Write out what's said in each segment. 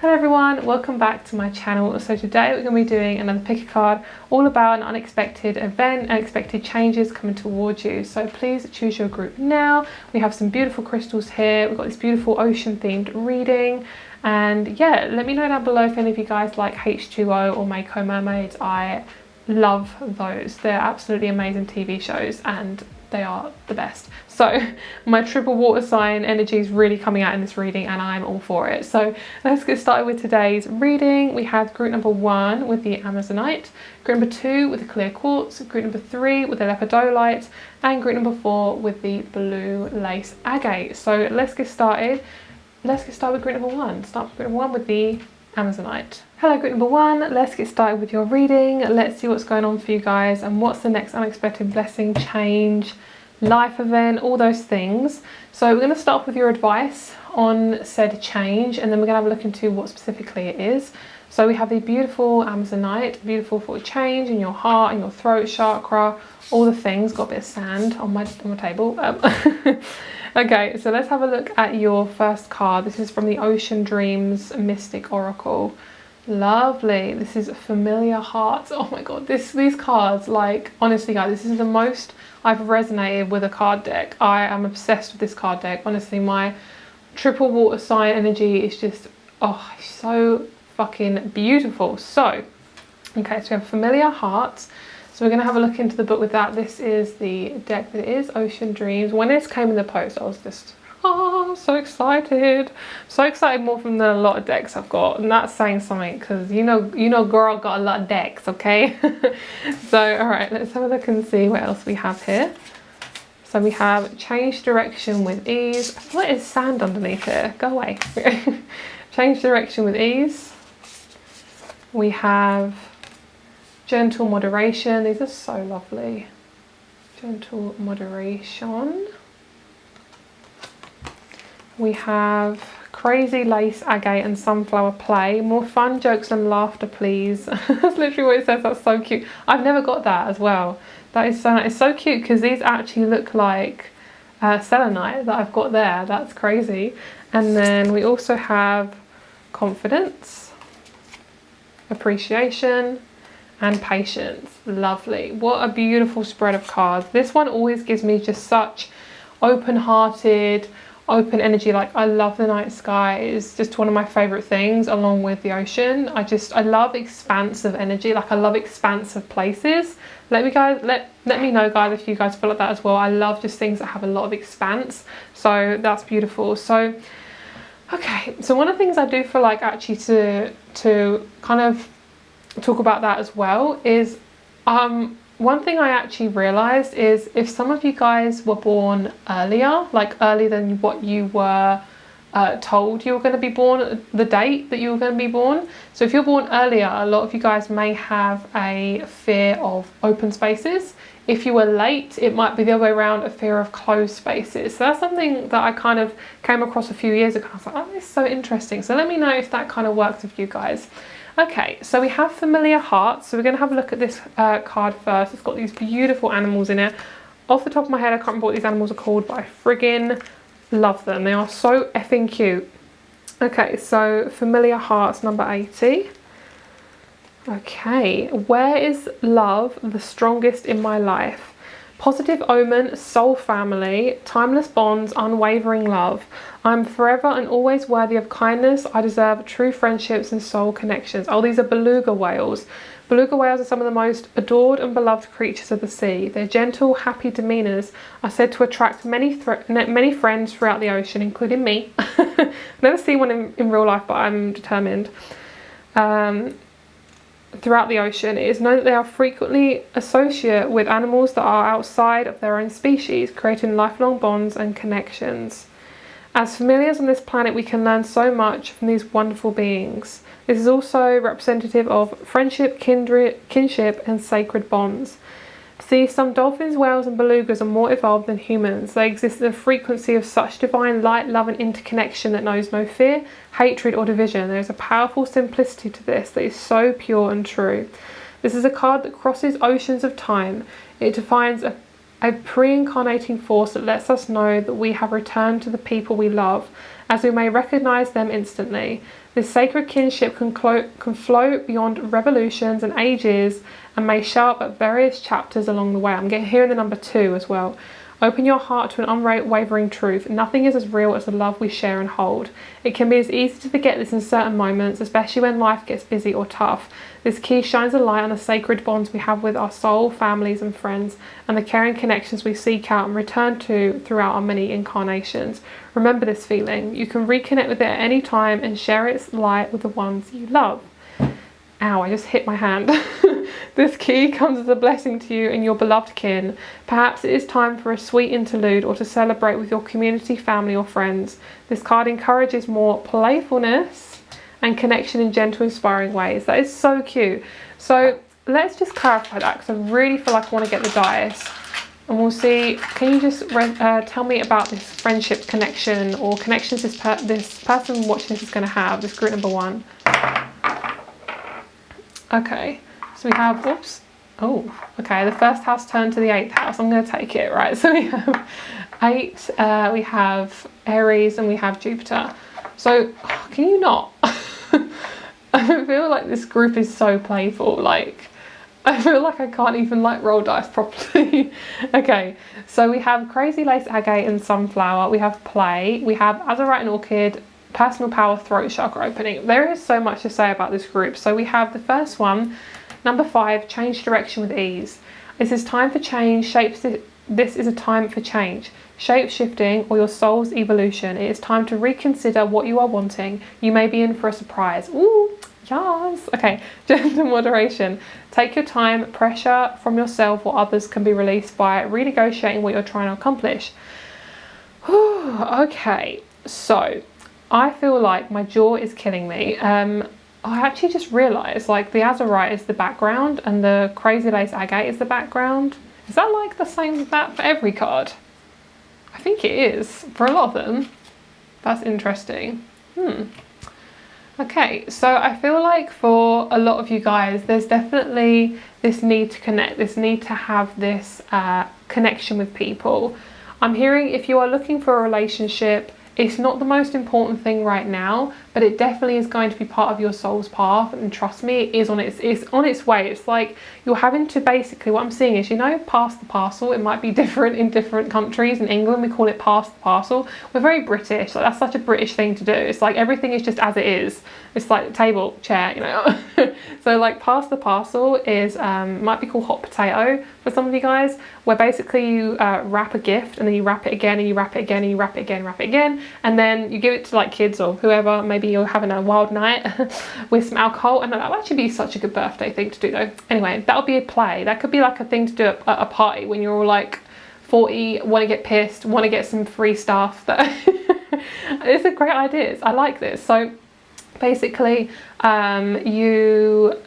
Hello everyone, welcome back to my channel. So today we're going to be doing another pick a card all about an unexpected event, unexpected changes coming towards you. So please choose your group now. We have some beautiful crystals here. We've got this beautiful ocean themed reading. And yeah, let me know down below if any of you guys like H2O or Mako Mermaids. I love those. They're absolutely amazing TV shows and they are the best. So my triple water sign energy is really coming out in this reading and I'm all for it. So let's get started with today's reading. We have group number 1 with the Amazonite, group number 2 with the clear quartz, group number 3 with the lepidolite, and group number 4 with the blue lace agate. So let's get started. Let's get started with group number 1. Start with group number 1 with the Amazonite. Hello group number 1, let's get started with your reading. Let's see what's going on for you guys and what's the next unexpected blessing, change, life event, all those things. So we're going to start off with your advice on said change and then we're going to have a look into what specifically it is. So we have the beautiful Amazonite, beautiful for change in your heart and your throat chakra, all the things. Got a bit of sand on my table. Okay, so let's have a look at your first card. This is from the Ocean Dreams Mystic Oracle. Lovely. This is Familiar Hearts. Oh my god, these cards, like, honestly guys, this is the most I've resonated with a card deck. I am obsessed with this card deck. Honestly, my triple water sign energy is just, oh, so fucking beautiful. So, okay, so we have Familiar Hearts. So we're going to have a look into the book with that. This is the deck that it is, Ocean Dreams. When this came in the post, I was just, oh, so excited. So excited more from the lot of decks I've got. And that's saying something because you know girl got a lot of decks, okay? So, all right, let's have a look and see what else we have here. So we have change direction with ease. What is sand underneath here? Go away. Change direction with ease. We have gentle moderation. These are so lovely. Gentle moderation. We have crazy lace agate and sunflower play. More fun, jokes and laughter, please. That's literally what it says. That's so cute. I've never got that as well. That is so nice. It's so cute because these actually look like selenite that I've got there. That's crazy. And then we also have confidence, appreciation, and patience. Lovely. What a beautiful spread of cards. This one always gives me just such open-hearted, open energy. Like, I love the night sky. It's just one of my favorite things along with the ocean. I love expansive energy. Like, I love expansive places. Let me know guys if you guys feel like that as well. I love just things that have a lot of expanse. So that's beautiful. So okay, so one of the things I do feel like actually to kind of talk about that as well is one thing I actually realized is if some of you guys were born earlier, like earlier than what you were told you were going to be born, the date that you were going to be born. So if you're born earlier, a lot of you guys may have a fear of open spaces. If you were late, it might be the other way around, a fear of closed spaces. So that's something that I kind of came across a few years ago. I was like, oh, this is so interesting. So let me know if that kind of works with you guys. Okay, so we have Familiar Hearts. So we're going to have a look at this card first. It's got these beautiful animals in it. Off the top of my head, I can't remember what these animals are called, but I friggin' love them. They are so effing cute. Okay, so Familiar Hearts number 80. Okay, where is love the strongest in my life? Positive omen, soul family, timeless bonds, unwavering love. I'm forever and always worthy of kindness. I deserve true friendships and soul connections. Oh, these are beluga whales. Beluga whales are some of the most adored and beloved creatures of the sea. Their gentle, happy demeanours are said to attract many friends throughout the ocean, including me. Never seen one in real life, but I'm determined. Throughout the ocean, it is known that they are frequently associated with animals that are outside of their own species, creating lifelong bonds and connections. As familiars on this planet, we can learn so much from these wonderful beings. This is also representative of friendship, kinship, and sacred bonds. See, some dolphins, whales, and belugas are more evolved than humans. They exist at a frequency of such divine light, love, and interconnection that knows no fear, hatred, or division. There is a powerful simplicity to this that is so pure and true. This is a card that crosses oceans of time. It defines a pre-incarnating force that lets us know that we have returned to the people we love, as we may recognize them instantly. This sacred kinship can float beyond revolutions and ages and may show up at various chapters along the way. I'm getting here in the number 2 as well. Open your heart to an unwavering truth. Nothing is as real as the love we share and hold. It can be as easy to forget this in certain moments, especially when life gets busy or tough. This key shines a light on the sacred bonds we have with our soul, families and friends, and the caring connections we seek out and return to throughout our many incarnations. Remember this feeling. You can reconnect with it at any time and share its light with the ones you love. Ow, I just hit my hand. This key comes as a blessing to you and your beloved kin. Perhaps it is time for a sweet interlude or to celebrate with your community, family or friends. This card encourages more playfulness and connection in gentle, inspiring ways. That is so cute. So let's just clarify that, because I really feel like I want to get the dice. And we'll see, can you just tell me about this friendship connection or connections this person watching this is going to have, this group number 1. Okay, so we have, oops, oh, okay, the first house turned to the 8th house. I'm going to take it, right? So we have 8, we have Aries, and we have Jupiter. So, can you not? I feel like this group is so playful, like, I feel like I can't even like roll dice properly. Okay, so we have Crazy Lace Agate and Sunflower, we have Play, we have Azurite and Orchid, Personal Power, Throat Chakra Opening. There is so much to say about this group. So we have the first one, number 5, Change Direction with Ease. This is time for change. This is a time for change, shape shifting, or your soul's evolution. It is time to reconsider what you are wanting. You may be in for a surprise. Ooh, yes. Okay, gentle moderation. Take your time. Pressure from yourself or others can be released by renegotiating what you're trying to accomplish. Whew, okay, so I feel like my jaw is killing me. I actually just realised, like, the Azurite is the background and the Crazy Lace Agate is the background. Is that like the same as that for every card? I think it is for a lot of them. That's interesting. Okay, so I feel like for a lot of you guys, there's definitely this need to connect, this need to have this connection with people. I'm hearing if you are looking for a relationship, it's not the most important thing right now, but it definitely is going to be part of your soul's path, and trust me, it is on its way. It's like you're having to basically, what I'm seeing is, you know, pass the parcel. It might be different in different countries. In England, we call it pass the parcel. We're very British, like that's such a British thing to do. It's like everything is just as it is. It's like table, chair, you know. So like pass the parcel is, might be called hot potato for some of you guys, where basically you wrap a gift and then you wrap it again and you wrap it again and you wrap it again, wrap it again, and then you give it to like kids or whoever. Maybe you're having a wild night with some alcohol, and that would actually be such a good birthday thing to do though. Anyway, that'll be a play. That could be like a thing to do at a party when you're all like 40, want to get pissed, want to get some free stuff. It's a great idea. I like this. So basically you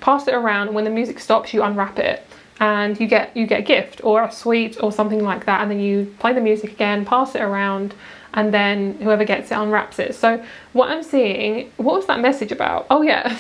pass it around, and when the music stops you unwrap it and you get a gift or a sweet or something like that, and then you play the music again, pass it around, and then whoever gets it unwraps it. So what I'm seeing, what was that message about? Oh yeah,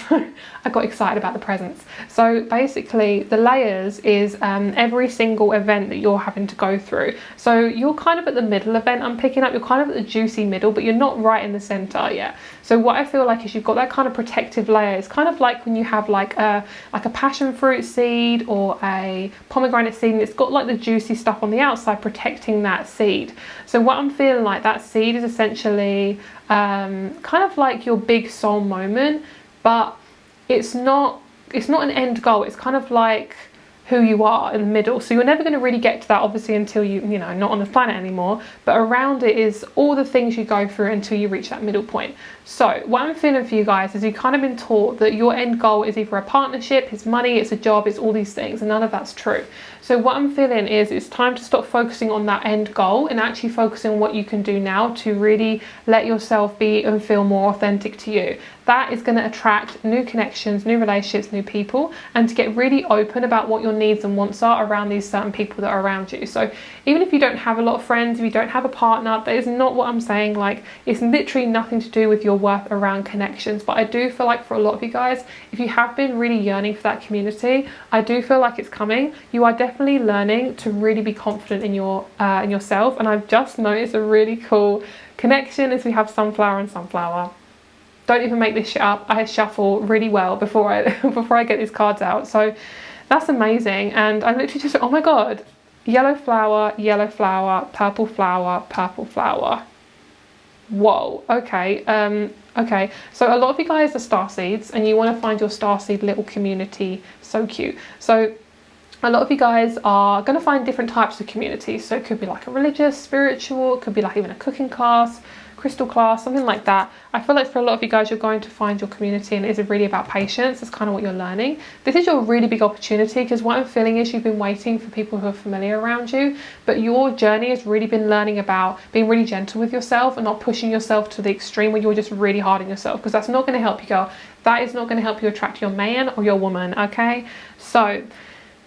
I got excited about the presents. So basically the layers is every single event that you're having to go through. So you're kind of at the middle event I'm picking up, you're kind of at the juicy middle, but you're not right in the center yet. So what I feel like is you've got that kind of protective layer. It's kind of like when you have like a passion fruit seed or a pomegranate seed, and it's got like the juicy stuff on the outside protecting that seed. So what I'm feeling like, that seed is essentially kind of like your big soul moment, but it's not an end goal. It's kind of like who you are in the middle. So you're never going to really get to that, obviously, until you know, not on the planet anymore, but around it is all the things you go through until you reach that middle point. So what I'm feeling for you guys is you've kind of been taught that your end goal is either a partnership, it's money, it's a job, it's all these things, and none of that's true. So what I'm feeling is it's time to stop focusing on that end goal and actually focusing on what you can do now to really let yourself be and feel more authentic to you. That is going to attract new connections, new relationships, new people, and to get really open about what your needs and wants are around these certain people that are around you. So even if you don't have a lot of friends, if you don't have a partner, that is not what I'm saying. Like, it's literally nothing to do with your worth around connections. But I do feel like for a lot of you guys, if you have been really yearning for that community, I do feel like it's coming. You are definitely learning to really be confident in yourself. And I've just noticed a really cool connection as we have sunflower and sunflower. don't even make this shit up. I shuffle really well before I get these cards out. So that's amazing. And I'm literally just, oh my God, yellow flower, purple flower, purple flower. Whoa, okay. Okay, so a lot of you guys are starseeds and you want to find your starseed little community. So cute. So a lot of you guys are going to find different types of communities. So it could be like a religious, spiritual, it could be like even a cooking class, crystal class, something like that. I feel like for a lot of you guys, you're going to find your community, and it is really about patience. It's kind of what you're learning. This is your really big opportunity, because what I'm feeling is you've been waiting for people who are familiar around you, but your journey has really been learning about being really gentle with yourself and not pushing yourself to the extreme where you're just really hard on yourself, because that's not going to help you, girl. That is not going to help you attract your man or your woman, okay? So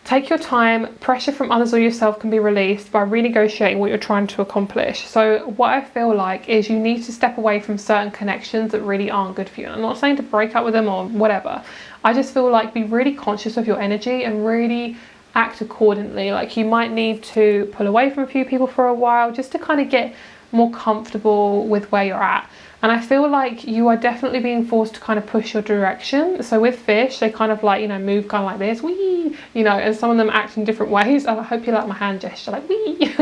take your time. Pressure from others or yourself can be released by renegotiating what you're trying to accomplish. So what I feel like is you need to step away from certain connections that really aren't good for you. I'm not saying to break up with them or whatever. I just feel like be really conscious of your energy and really act accordingly. Like you might need to pull away from a few people for a while just to kind of get more comfortable with where you're at. And I feel like you are definitely being forced to kind of push your direction. So with fish, they kind of like, you know, move kind of like this, wee, you know, and some of them act in different ways. I hope you like my hand gesture, like wee.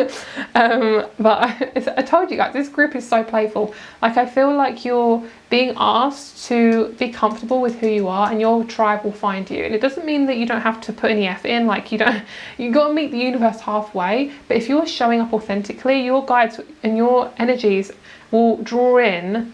But I told you guys, this group is so playful. Like I feel like you're being asked to be comfortable with who you are, and your tribe will find you. And it doesn't mean that you don't have to put any effort in. Like you got to meet the universe halfway. But if you're showing up authentically, your guides and your energies will draw in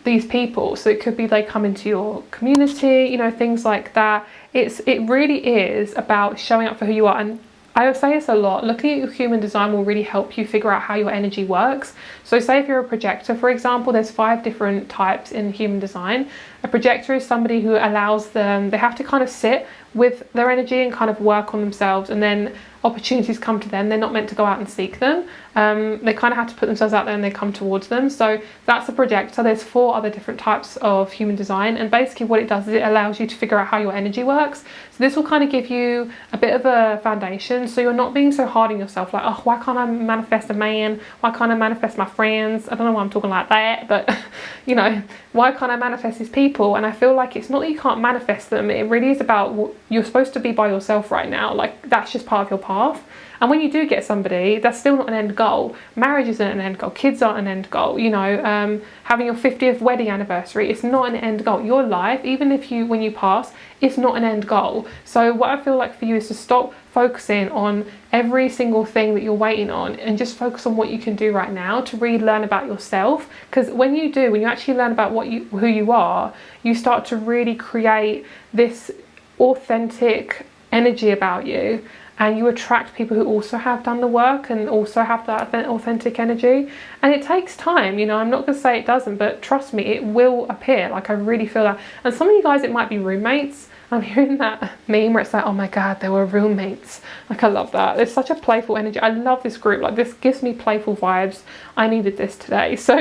these people. So it could be they come into your community, you know, things like that. It really is about showing up for who you are. And I would say this a lot, looking at your human design will really help you figure out how your energy works. So say if you're a projector, for example, there's 5 different types in human design. A projector is somebody who allows them, they have to kind of sit with their energy and kind of work on themselves, and then opportunities come to them. They're not meant to go out and seek them. They kind of have to put themselves out there and they come towards them. So that's a projector. There's 4 other different types of human design, and basically what it does is it allows you to figure out how your energy works. So this will kind of give you a bit of a foundation, so you're not being so hard on yourself, like, oh, why can't I manifest a man? Why can't I manifest my friends? I don't know why I'm talking like that, but you know, why can't I manifest these people? And I feel like it's not that you can't manifest them, it really is about what you're supposed to be by yourself right now. Like that's just part of your path. And when you do get somebody, that's still not an end goal. Marriage isn't an end goal. Kids aren't an end goal. You know, having your 50th wedding anniversary, it's not an end goal. Your life, even if when you pass, it's not an end goal. So what I feel like for you is to stop focusing on every single thing that you're waiting on, and just focus on what you can do right now to really learn about yourself. Because when you actually learn about who you are, you start to really create this authentic energy about you, and you attract people who also have done the work and also have that authentic energy. And it takes time, you know, I'm not going to say it doesn't, but trust me, it will appear. Like I really feel that. And some of you guys, it might be roommates. I'm hearing that meme where it's like, oh my God, they were roommates. Like I love that. There's such a playful energy. I love this group. Like this gives me playful vibes. I needed this today. So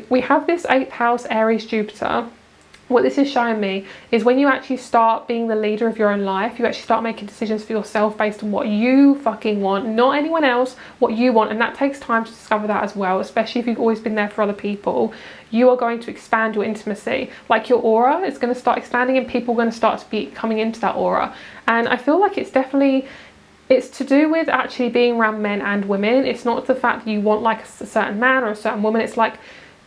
we have this 8th house Aries Jupiter. What this is showing me is when you actually start being the leader of your own life, you actually start making decisions for yourself based on what you fucking want, not anyone else, what you want. And that takes time to discover that as well, especially if you've always been there for other people. You are going to expand your intimacy. Like your aura is going to start expanding, and people are going to start to be coming into that aura. And I feel like it's to do with actually being around men and women. It's not the fact that you want like a certain man or a certain woman. It's like,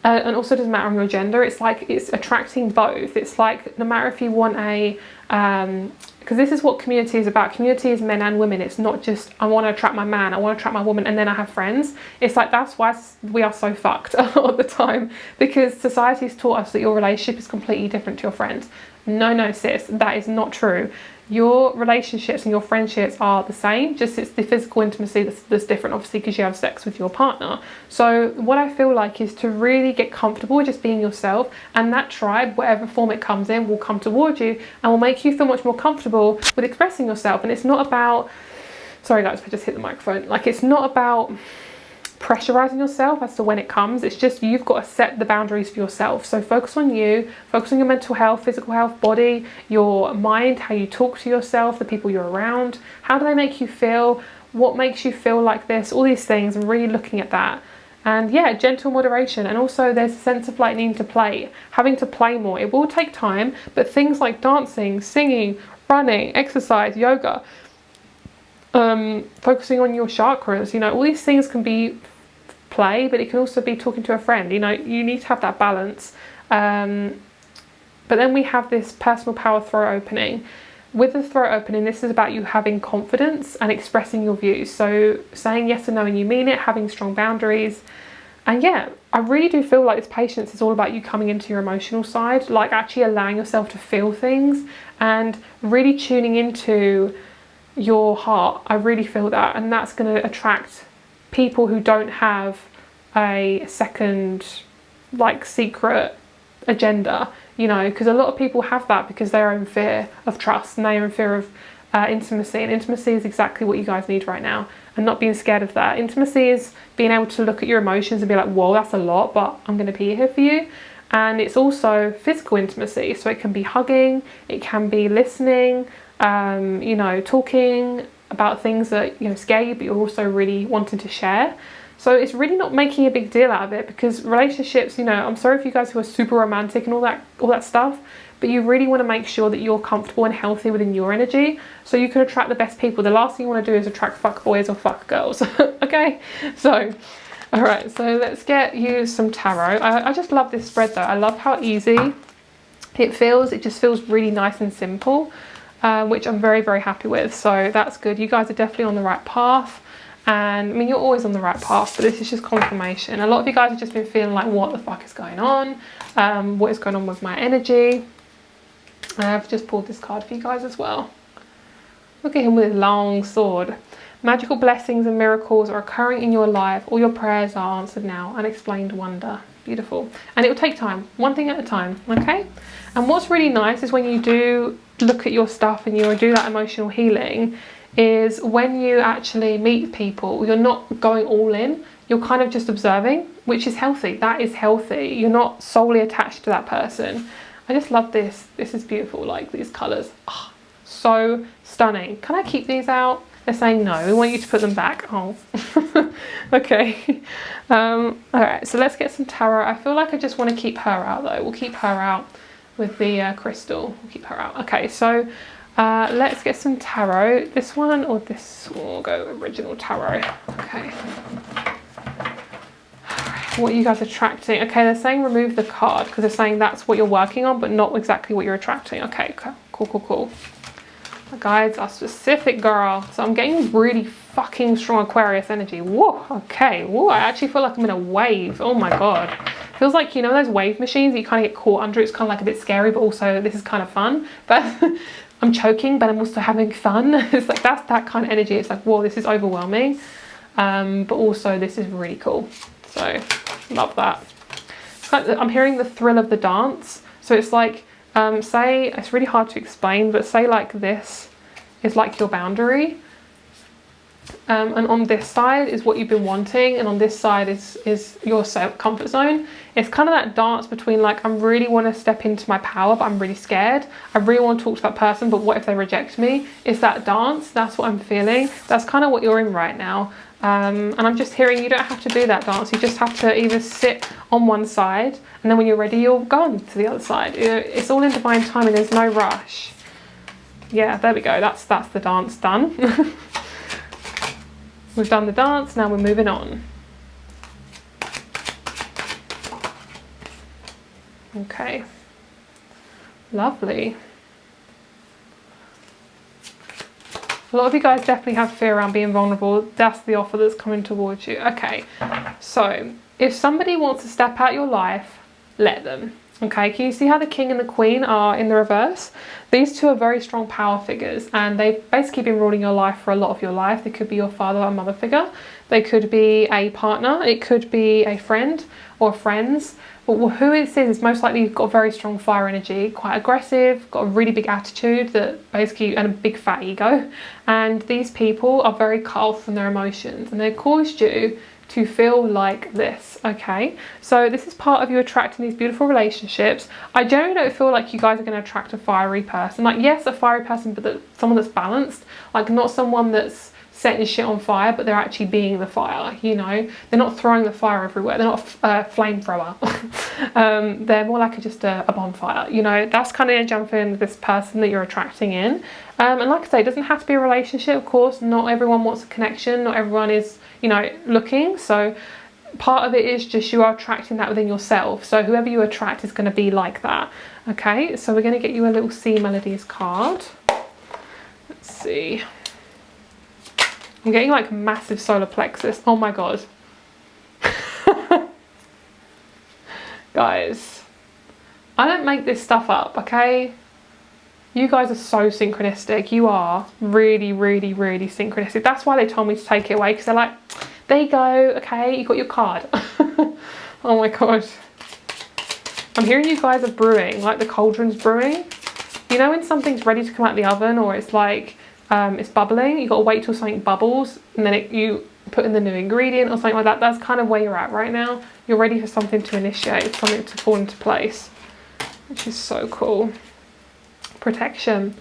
and also doesn't matter on your gender, it's like it's attracting both. It's like no matter if you want a because this is what community is about. Community is men and women. It's not just I want to attract my man, I want to attract my woman, and then I have friends. It's like that's why we are so fucked a lot of the time, because society's taught us that your relationship is completely different to your friends. No sis, that is not true. Your relationships and your friendships are the same, just it's the physical intimacy that's different, obviously, because you have sex with your partner. So what I feel like is to really get comfortable with just being yourself, and that tribe, whatever form it comes in, will come towards you and will make you feel much more comfortable with expressing yourself. And it's not about, sorry guys if I just hit the microphone, like it's not about pressurizing yourself as to when it comes. It's just you've got to set the boundaries for yourself. So focus on you, focus on your mental health, physical health, body, your mind, how you talk to yourself, the people you're around, how do they make you feel, what makes you feel like this, all these things, and really looking at that. And yeah, gentle moderation. And also there's a sense of like needing to play, having to play more. It will take time, but things like dancing, singing, running, exercise, yoga, focusing on your chakras, you know, all these things can be play, but it can also be talking to a friend. You know, you need to have that balance. But then we have this personal power throat opening. With the throat opening, this is about you having confidence and expressing your views. So saying yes and no and you mean it, having strong boundaries. And yeah, I really do feel like this patience is all about you coming into your emotional side, like actually allowing yourself to feel things and really tuning into your heart. I really feel that, and that's going to attract people who don't have a second like secret agenda, you know, because a lot of people have that because they're in fear of trust and they're in fear of intimacy, and intimacy is exactly what you guys need right now, and not being scared of that. Intimacy is being able to look at your emotions and be like, whoa, that's a lot, but I'm going to be here for you. And it's also physical intimacy, so it can be hugging, it can be listening, you know, talking about things that, you know, scare you, but you're also really wanting to share. So it's really not making a big deal out of it, because relationships, you know, I'm sorry for you guys who are super romantic and all that stuff, but you really want to make sure that you're comfortable and healthy within your energy so you can attract the best people. The last thing you want to do is attract fuck boys or fuck girls. Okay, so all right, so let's get you some tarot. I just love this spread though. I love how easy it feels. It just feels really nice and simple, which I'm very, very happy with. So that's good. You guys are definitely on the right path. And I mean, you're always on the right path, but this is just confirmation. A lot of you guys have just been feeling like, what the fuck is going on? What is going on with my energy? I've just pulled this card for you guys as well. Look at him with his long sword. Magical blessings and miracles are occurring in your life. All your prayers are answered now. Unexplained wonder. Beautiful. And it will take time, one thing at a time, okay? And what's really nice is when you do look at your stuff and you do that emotional healing, is when you actually meet people, you're not going all in, you're kind of just observing, which is healthy. That is healthy. You're not solely attached to that person. I just love this. This is beautiful, like these colours. Oh, so stunning. Can I keep these out? They're saying no, we want you to put them back. Oh, okay. All right, so let's get some tarot. I feel like I just want to keep her out though. We'll keep her out with the crystal. We'll keep her out. Okay, so let's get some tarot. This one or this one? We'll go original tarot. Okay. What are you guys attracting? Okay, they're saying remove the card because they're saying that's what you're working on, but not exactly what you're attracting. Okay, cool. My guides are specific, girl. So I'm getting really fucking strong Aquarius energy. Whoa, okay. Whoa, I actually feel like I'm in a wave. Oh my God. Feels like, you know, those wave machines that you kind of get caught under. It's kind of like a bit scary, but also this is kind of fun. But I'm choking, but I'm also having fun. It's like, that's that kind of energy. It's like, whoa, this is overwhelming. But also this is really cool. So love that. I'm hearing the thrill of the dance. So it's like, say, it's really hard to explain, but say like this is like your boundary. And on this side is what you've been wanting, and on this side is your comfort zone. It's kind of that dance between like, I really want to step into my power, but I'm really scared. I really want to talk to that person, but what if they reject me? It's that dance. That's what I'm feeling. That's kind of what you're in right now. And I'm just hearing you don't have to do that dance. You just have to either sit on one side, and then when you're ready, you'll go on to the other side. It's all in divine timing. There's no rush. Yeah, there we go. That's the dance done. We've done the dance. Now we're moving on. Okay. Lovely. A lot of you guys definitely have fear around being vulnerable. That's the offer that's coming towards you. Okay, so if somebody wants to step out your life, let them. Okay, can you see how the king and the queen are in the reverse? These two are very strong power figures, and they've basically been ruling your life for a lot of your life. They could be your father or mother figure. They could be a partner. It could be a friend or friends. But who it is most likely got a very strong fire energy, quite aggressive, got a really big attitude, that basically, and a big fat ego. And these people are very cut off from their emotions, and they caused you to feel like this. Okay, so this is part of you attracting these beautiful relationships. I generally don't feel like you guys are going to attract a fiery person. Like, yes, a fiery person, but someone that's balanced. Like, not someone that's setting shit on fire, but they're actually being the fire, you know. They're not throwing the fire everywhere. They're not a flamethrower. They're more like just a bonfire, you know. That's kind of energy I'm feeling with this person that you're attracting in. And like I say, it doesn't have to be a relationship, of course. Not everyone wants a connection. Not everyone is, you know, looking. So part of it is just you are attracting that within yourself. So whoever you attract is going to be like that. Okay, so we're going to get you a little C Melodies card. Let's see. I'm getting like massive solar plexus. Oh my god. Guys, I don't make this stuff up, okay? You guys are so synchronistic. You are really, really, really synchronistic. That's why they told me to take it away, because they're like, there you go, okay, you got your card. Oh my god. I'm hearing you guys are brewing, like the cauldron's brewing. You know when something's ready to come out of the oven, or it's like, it's bubbling, you got to wait till something bubbles, and then you put in the new ingredient or something like that. That's kind of where you're at right now. You're ready for something to initiate, something to fall into place, which is so cool. Protection.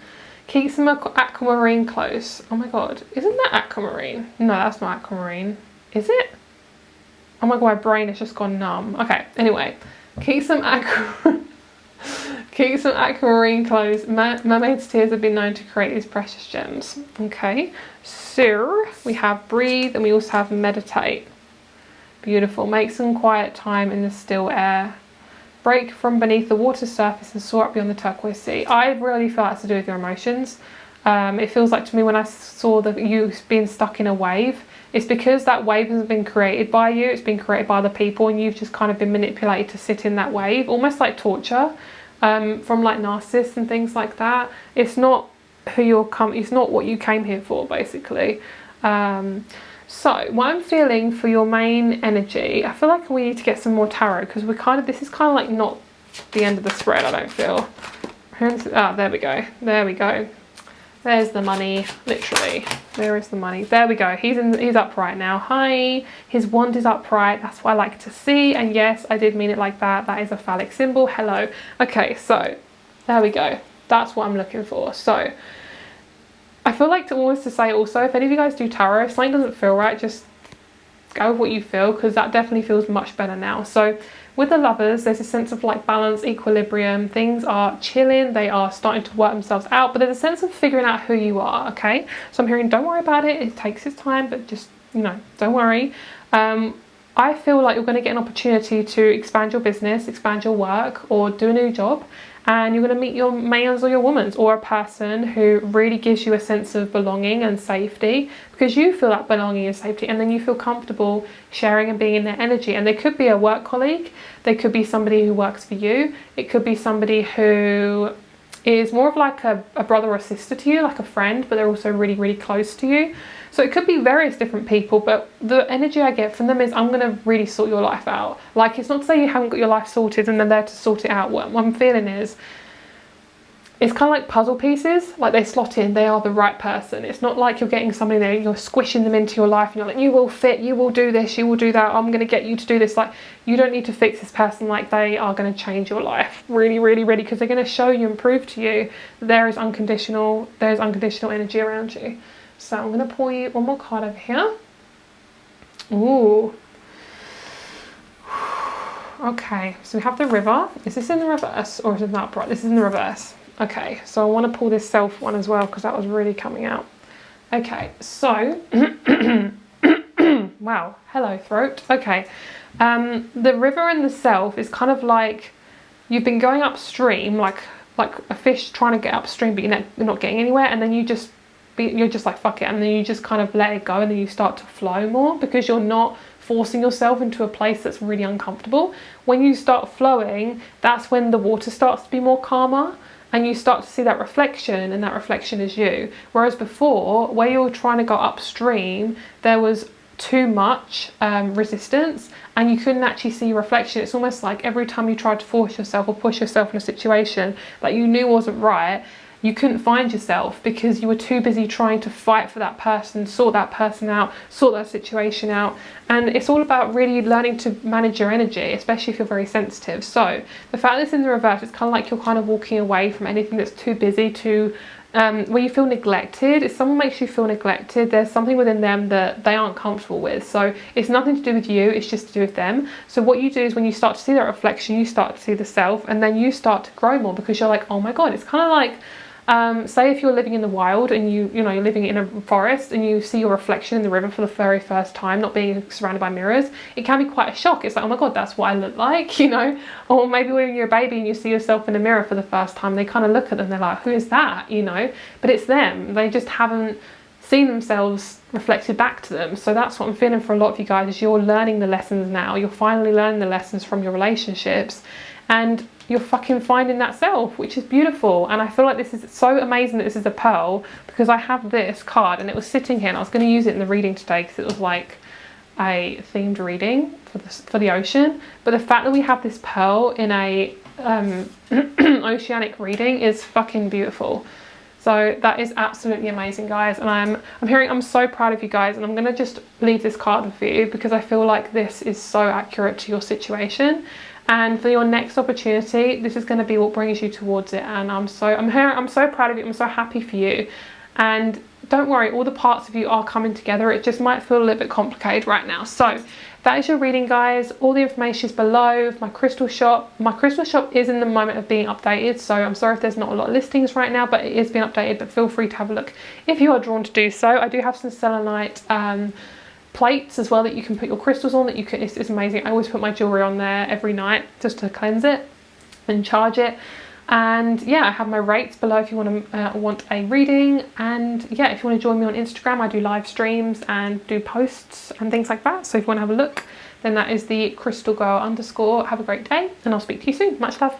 Keep some aquamarine close. Oh my god, isn't that aquamarine? No, that's not aquamarine. Is it? Oh my god, my brain has just gone numb. Okay, anyway, keep some aquamarine clothes. Mermaid's tears have been known to create these precious gems. Okay, so we have breathe, and we also have meditate. Beautiful. Make some quiet time in the still air. Break from beneath the water surface and soar up beyond the turquoise sea. I really feel that's to do with your emotions. It feels like to me when I saw you being stuck in a wave, it's because that wave hasn't been created by you, it's been created by other people, and you've just kind of been manipulated to sit in that wave, almost like torture, from like narcissists and things like that. It's not it's not what you came here for, basically. So what I'm feeling for your main energy, I feel like we need to get some more tarot, because this is kind of like not the end of the spread, I don't feel. There we go. There we go. There's the money, literally. There is the money. There we go. He's upright now. Hi. His wand is upright. That's what I like to see. And yes, I did mean it like that. That is a phallic symbol. Hello. Okay, so there we go. That's what I'm looking for. So I feel like to say also, if any of you guys do tarot, if something doesn't feel right, just go with what you feel, because that definitely feels much better now. So with the Lovers, there's a sense of like balance, equilibrium. Things are chilling, they are starting to work themselves out, but there's a sense of figuring out who you are, okay? So I'm hearing, don't worry about it, it takes its time, but just, you know, don't worry. I feel like you're going to get an opportunity to expand your business, expand your work, or do a new job, and you're going to meet your man's or your woman's, or a person who really gives you a sense of belonging and safety, because you feel that belonging and safety, and then you feel comfortable sharing and being in their energy. And they could be a work colleague, they could be somebody who works for you, it could be somebody who is more of like a brother or sister to you, like a friend, but they're also really, really close to you. So it could be various different people, but the energy I get from them is, I'm going to really sort your life out. Like, it's not to say you haven't got your life sorted and they're there to sort it out. What I'm feeling is, it's kind of like puzzle pieces, like they slot in, they are the right person. It's not like you're getting somebody there, you're squishing them into your life and you're like, you will fit, you will do this, you will do that, I'm going to get you to do this. Like, you don't need to fix this person, like they are going to change your life really, really, really, because they're going to show you and prove to you that there's unconditional energy around you. So I'm going to pull you one more card over here. Ooh. Okay, so we have the River. Is this in the reverse or is it not upright? This is in the reverse. Okay, so I want to pull this Self one as well, because that was really coming out. Okay, so wow, hello throat. Okay, the River and the Self is kind of like you've been going upstream, like a fish trying to get upstream, but you're not getting anywhere, and then you're just like, fuck it, and then you just kind of let it go, and then you start to flow more, because you're not forcing yourself into a place that's really uncomfortable. When you start flowing, that's when the water starts to be more calmer, and you start to see that reflection, and that reflection is you. Whereas before, where you were trying to go upstream, there was too much resistance, and you couldn't actually see reflection. It's almost like every time you tried to force yourself or push yourself in a situation that you knew wasn't right, you couldn't find yourself, because you were too busy trying to fight for that person, sort that person out, sort that situation out. And it's all about really learning to manage your energy, especially if you're very sensitive. So the fact that it's in the reverse, it's kind of like you're kind of walking away from anything that's too busy, too where you feel neglected. If someone makes you feel neglected, there's something within them that they aren't comfortable with. So it's nothing to do with you, it's just to do with them. So what you do is when you start to see that reflection, you start to see the self, and then you start to grow more, because you're like, oh my god. It's kind of like, say if you're living in the wild and you're living in a forest and you see your reflection in the river for the very first time, not being surrounded by mirrors, it can be quite a shock. It's like, oh my god, that's what I look like, or maybe when you're a baby and you see yourself in a mirror for the first time, they kind of look at them, they're like, who is that, but it's them. They just haven't seen themselves reflected back to them. So that's what I'm feeling for a lot of you guys, is you're learning the lessons now. You're finally learning the lessons from your relationships, and you're fucking finding that self, which is beautiful. And I feel like this is so amazing that this is a pearl, because I have this card and it was sitting here and I was going to use it in the reading today because it was like a themed reading for the ocean. But the fact that we have this pearl in a oceanic reading is fucking beautiful. So that is absolutely amazing, guys. And I'm so proud of you guys, and I'm going to just leave this card with you because I feel like this is so accurate to your situation. And for your next opportunity, this is going to be what brings you towards it. And I'm so proud of you. I'm so happy for you. And don't worry, all the parts of you are coming together. It just might feel a little bit complicated right now. So that is your reading, guys. All the information is below. My crystal shop. My crystal shop is in the moment of being updated. So I'm sorry if there's not a lot of listings right now, but it is being updated. But feel free to have a look if you are drawn to do so. I do have some selenite plates as well that you can put your crystals on, that you can, it's amazing. I always put my jewelry on there every night just to cleanse it and charge it. And yeah, I have my rates below if you want a reading. And yeah, if you want to join me on Instagram, I do live streams and do posts and things like that. So if you want to have a look, then that is the crystalgirl_. Have a great day, and I'll speak to you soon. Much love.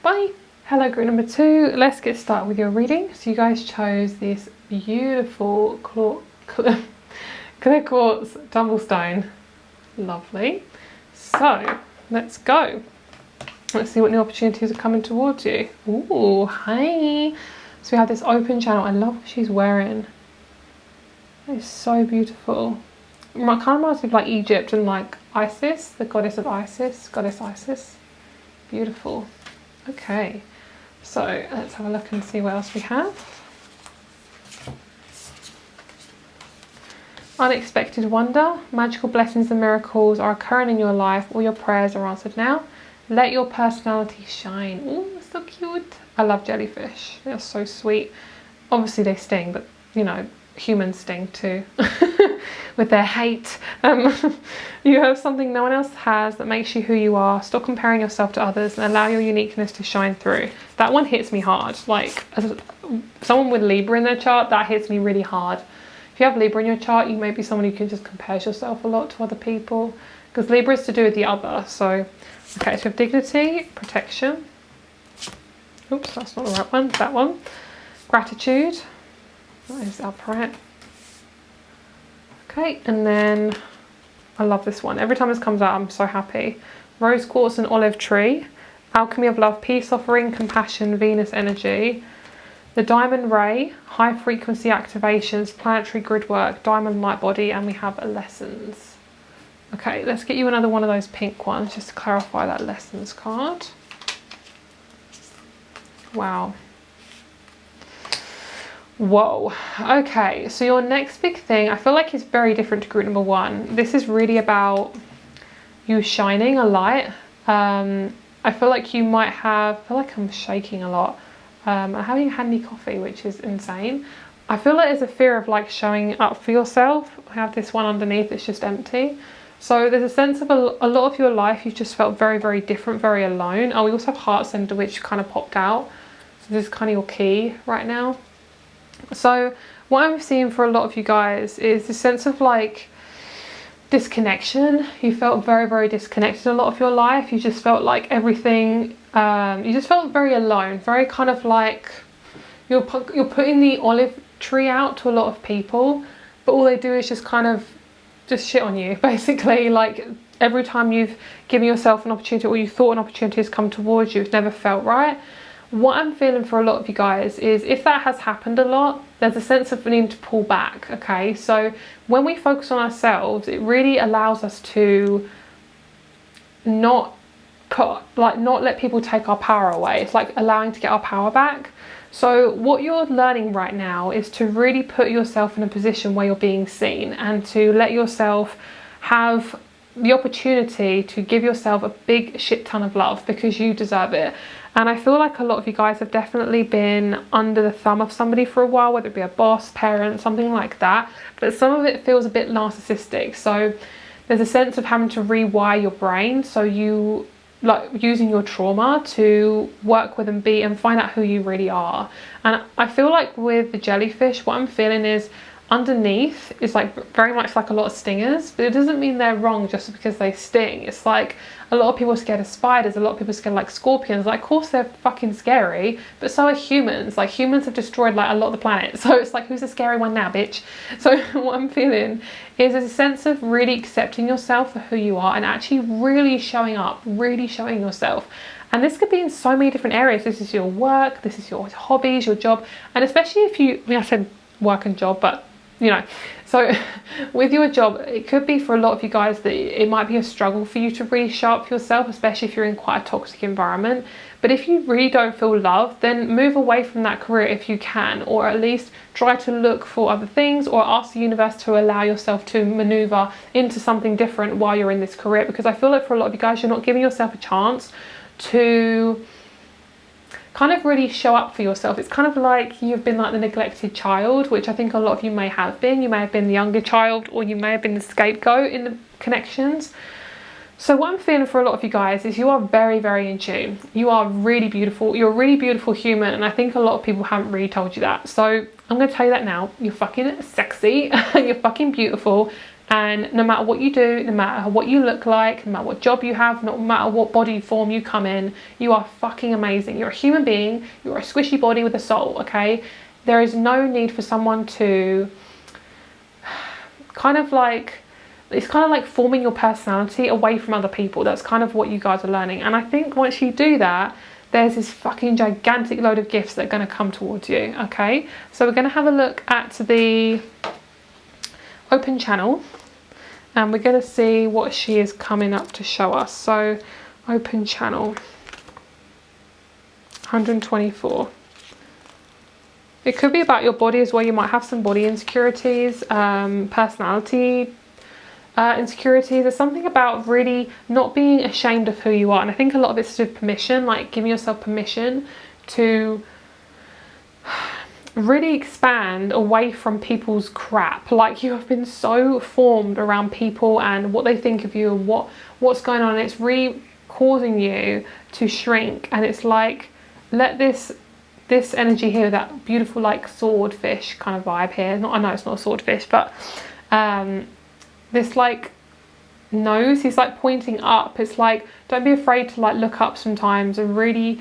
Bye. Hello, group number 2. Let's get started with your reading. So you guys chose this beautiful clear quartz tumblestone. Lovely. So let's go. Let's see what new opportunities are coming towards you. Ooh, hi. So we have this open channel. I love what she's wearing. That is so beautiful. It kind of reminds me of like Egypt and like Isis, the goddess Isis. Beautiful. Okay. So let's have a look and see what else we have. Unexpected wonder. Magical blessings and miracles are occurring in your life. All your prayers are answered now. Let your personality shine. Oh, so cute. I love jellyfish. They're so sweet. Obviously they sting, but humans sting too. With their hate. You have something no one else has that makes you who you are. Stop comparing yourself to others and allow your uniqueness to shine through. That one hits me hard. Like, as someone with Libra in their chart, that hits me really hard. If you have Libra in your chart, you may be someone who can just compare yourself a lot to other people, because Libra is to do with the other. So, okay, so we have dignity, protection. Oops, that's not the right one. That one. Gratitude. That is upright. Okay, and then I love this one. Every time this comes out, I'm so happy. Rose quartz and olive tree. Alchemy of love, peace offering, compassion, Venus energy. The diamond ray, high frequency activations, planetary grid work, diamond light body, and we have lessons. Okay, let's get you another one of those pink ones just to clarify that lessons card. Wow. Whoa. Okay, so your next big thing, I feel like it's very different to group number 1. This is really about you shining a light. I feel like you might have, I feel like I'm shaking a lot. I'm having handy coffee, which is insane. I feel like there's a fear of like showing up for yourself. I have this one underneath, it's just empty. So there's a sense of a lot of your life you've just felt very, very different, very alone. Oh, we also have heart center, which kind of popped out. So this is kind of your key right now. So what I'm seeing for a lot of you guys is this sense of like disconnection. You felt very, very disconnected a lot of your life. You just felt like everything, you just felt very alone, very kind of like you're putting the olive tree out to a lot of people, but all they do is just kind of just shit on you, basically. Like every time you've given yourself an opportunity, or you thought an opportunity has come towards you, it's never felt right. What I'm feeling for a lot of you guys is, if that has happened a lot, there's a sense of needing to pull back. Okay, so when we focus on ourselves, it really allows us to not not let people take our power away. It's like allowing to get our power back. So what you're learning right now is to really put yourself in a position where you're being seen, and to let yourself have the opportunity to give yourself a big shit ton of love, because you deserve it. And I feel like a lot of you guys have definitely been under the thumb of somebody for a while, whether it be a boss, parent, something like that. But some of it feels a bit narcissistic. So there's a sense of having to rewire your brain. So you like using your trauma to work with and be and find out who you really are. And I feel like with the jellyfish, what I'm feeling is underneath is like very much like a lot of stingers, but it doesn't mean they're wrong just because they sting. It's like a lot of people are scared of spiders, a lot of people are scared of like scorpions. Like, of course they're fucking scary, but so are humans. Like, humans have destroyed like a lot of the planet, so it's like, who's the scary one now, bitch? So what I'm feeling is a sense of really accepting yourself for who you are, and actually really showing up, really showing yourself. And this could be in so many different areas. This is your work, this is your hobbies, your job, and especially if you, I mean, I said work and job, but you know, so with your job, it could be for a lot of you guys that it might be a struggle for you to really show up for yourself, especially if you're in quite a toxic environment. But if you really don't feel loved, then move away from that career if you can, or at least try to look for other things, or ask the universe to allow yourself to maneuver into something different while you're in this career. Because I feel like for a lot of you guys, you're not giving yourself a chance to kind of really show up for yourself. It's kind of like you've been like the neglected child, which I think a lot of you may have been. You may have been the younger child, or you may have been the scapegoat in the connections. So what I'm feeling for a lot of you guys is you are very, very in tune. You are really beautiful. You're a really beautiful human, and I think a lot of people haven't really told you that. So I'm going to tell you that now. You're fucking sexy. You're fucking beautiful. And no matter what you do, no matter what you look like, no matter what job you have, no matter what body form you come in, you are fucking amazing. You're a human being. You're a squishy body with a soul, okay? There is no need for someone to kind of like, it's kind of like forming your personality away from other people. That's kind of what you guys are learning. And I think once you do that, there's this fucking gigantic load of gifts that are going to come towards you, okay? So we're going to have a look at the open channel, and we're going to see what she is coming up to show us. So open channel 124. It could be about your body as well. You might have some body insecurities, personality insecurities. There's something about really not being ashamed of who you are, and I think a lot of it's with permission, like giving yourself permission to really expand away from people's crap. Like, you have been so formed around people and what they think of you and what's going on. It's really causing you to shrink, and it's like, let this energy here, that beautiful like swordfish kind of vibe here, I know it's not a swordfish, but this like nose, he's like pointing up. It's like, don't be afraid to like look up sometimes and really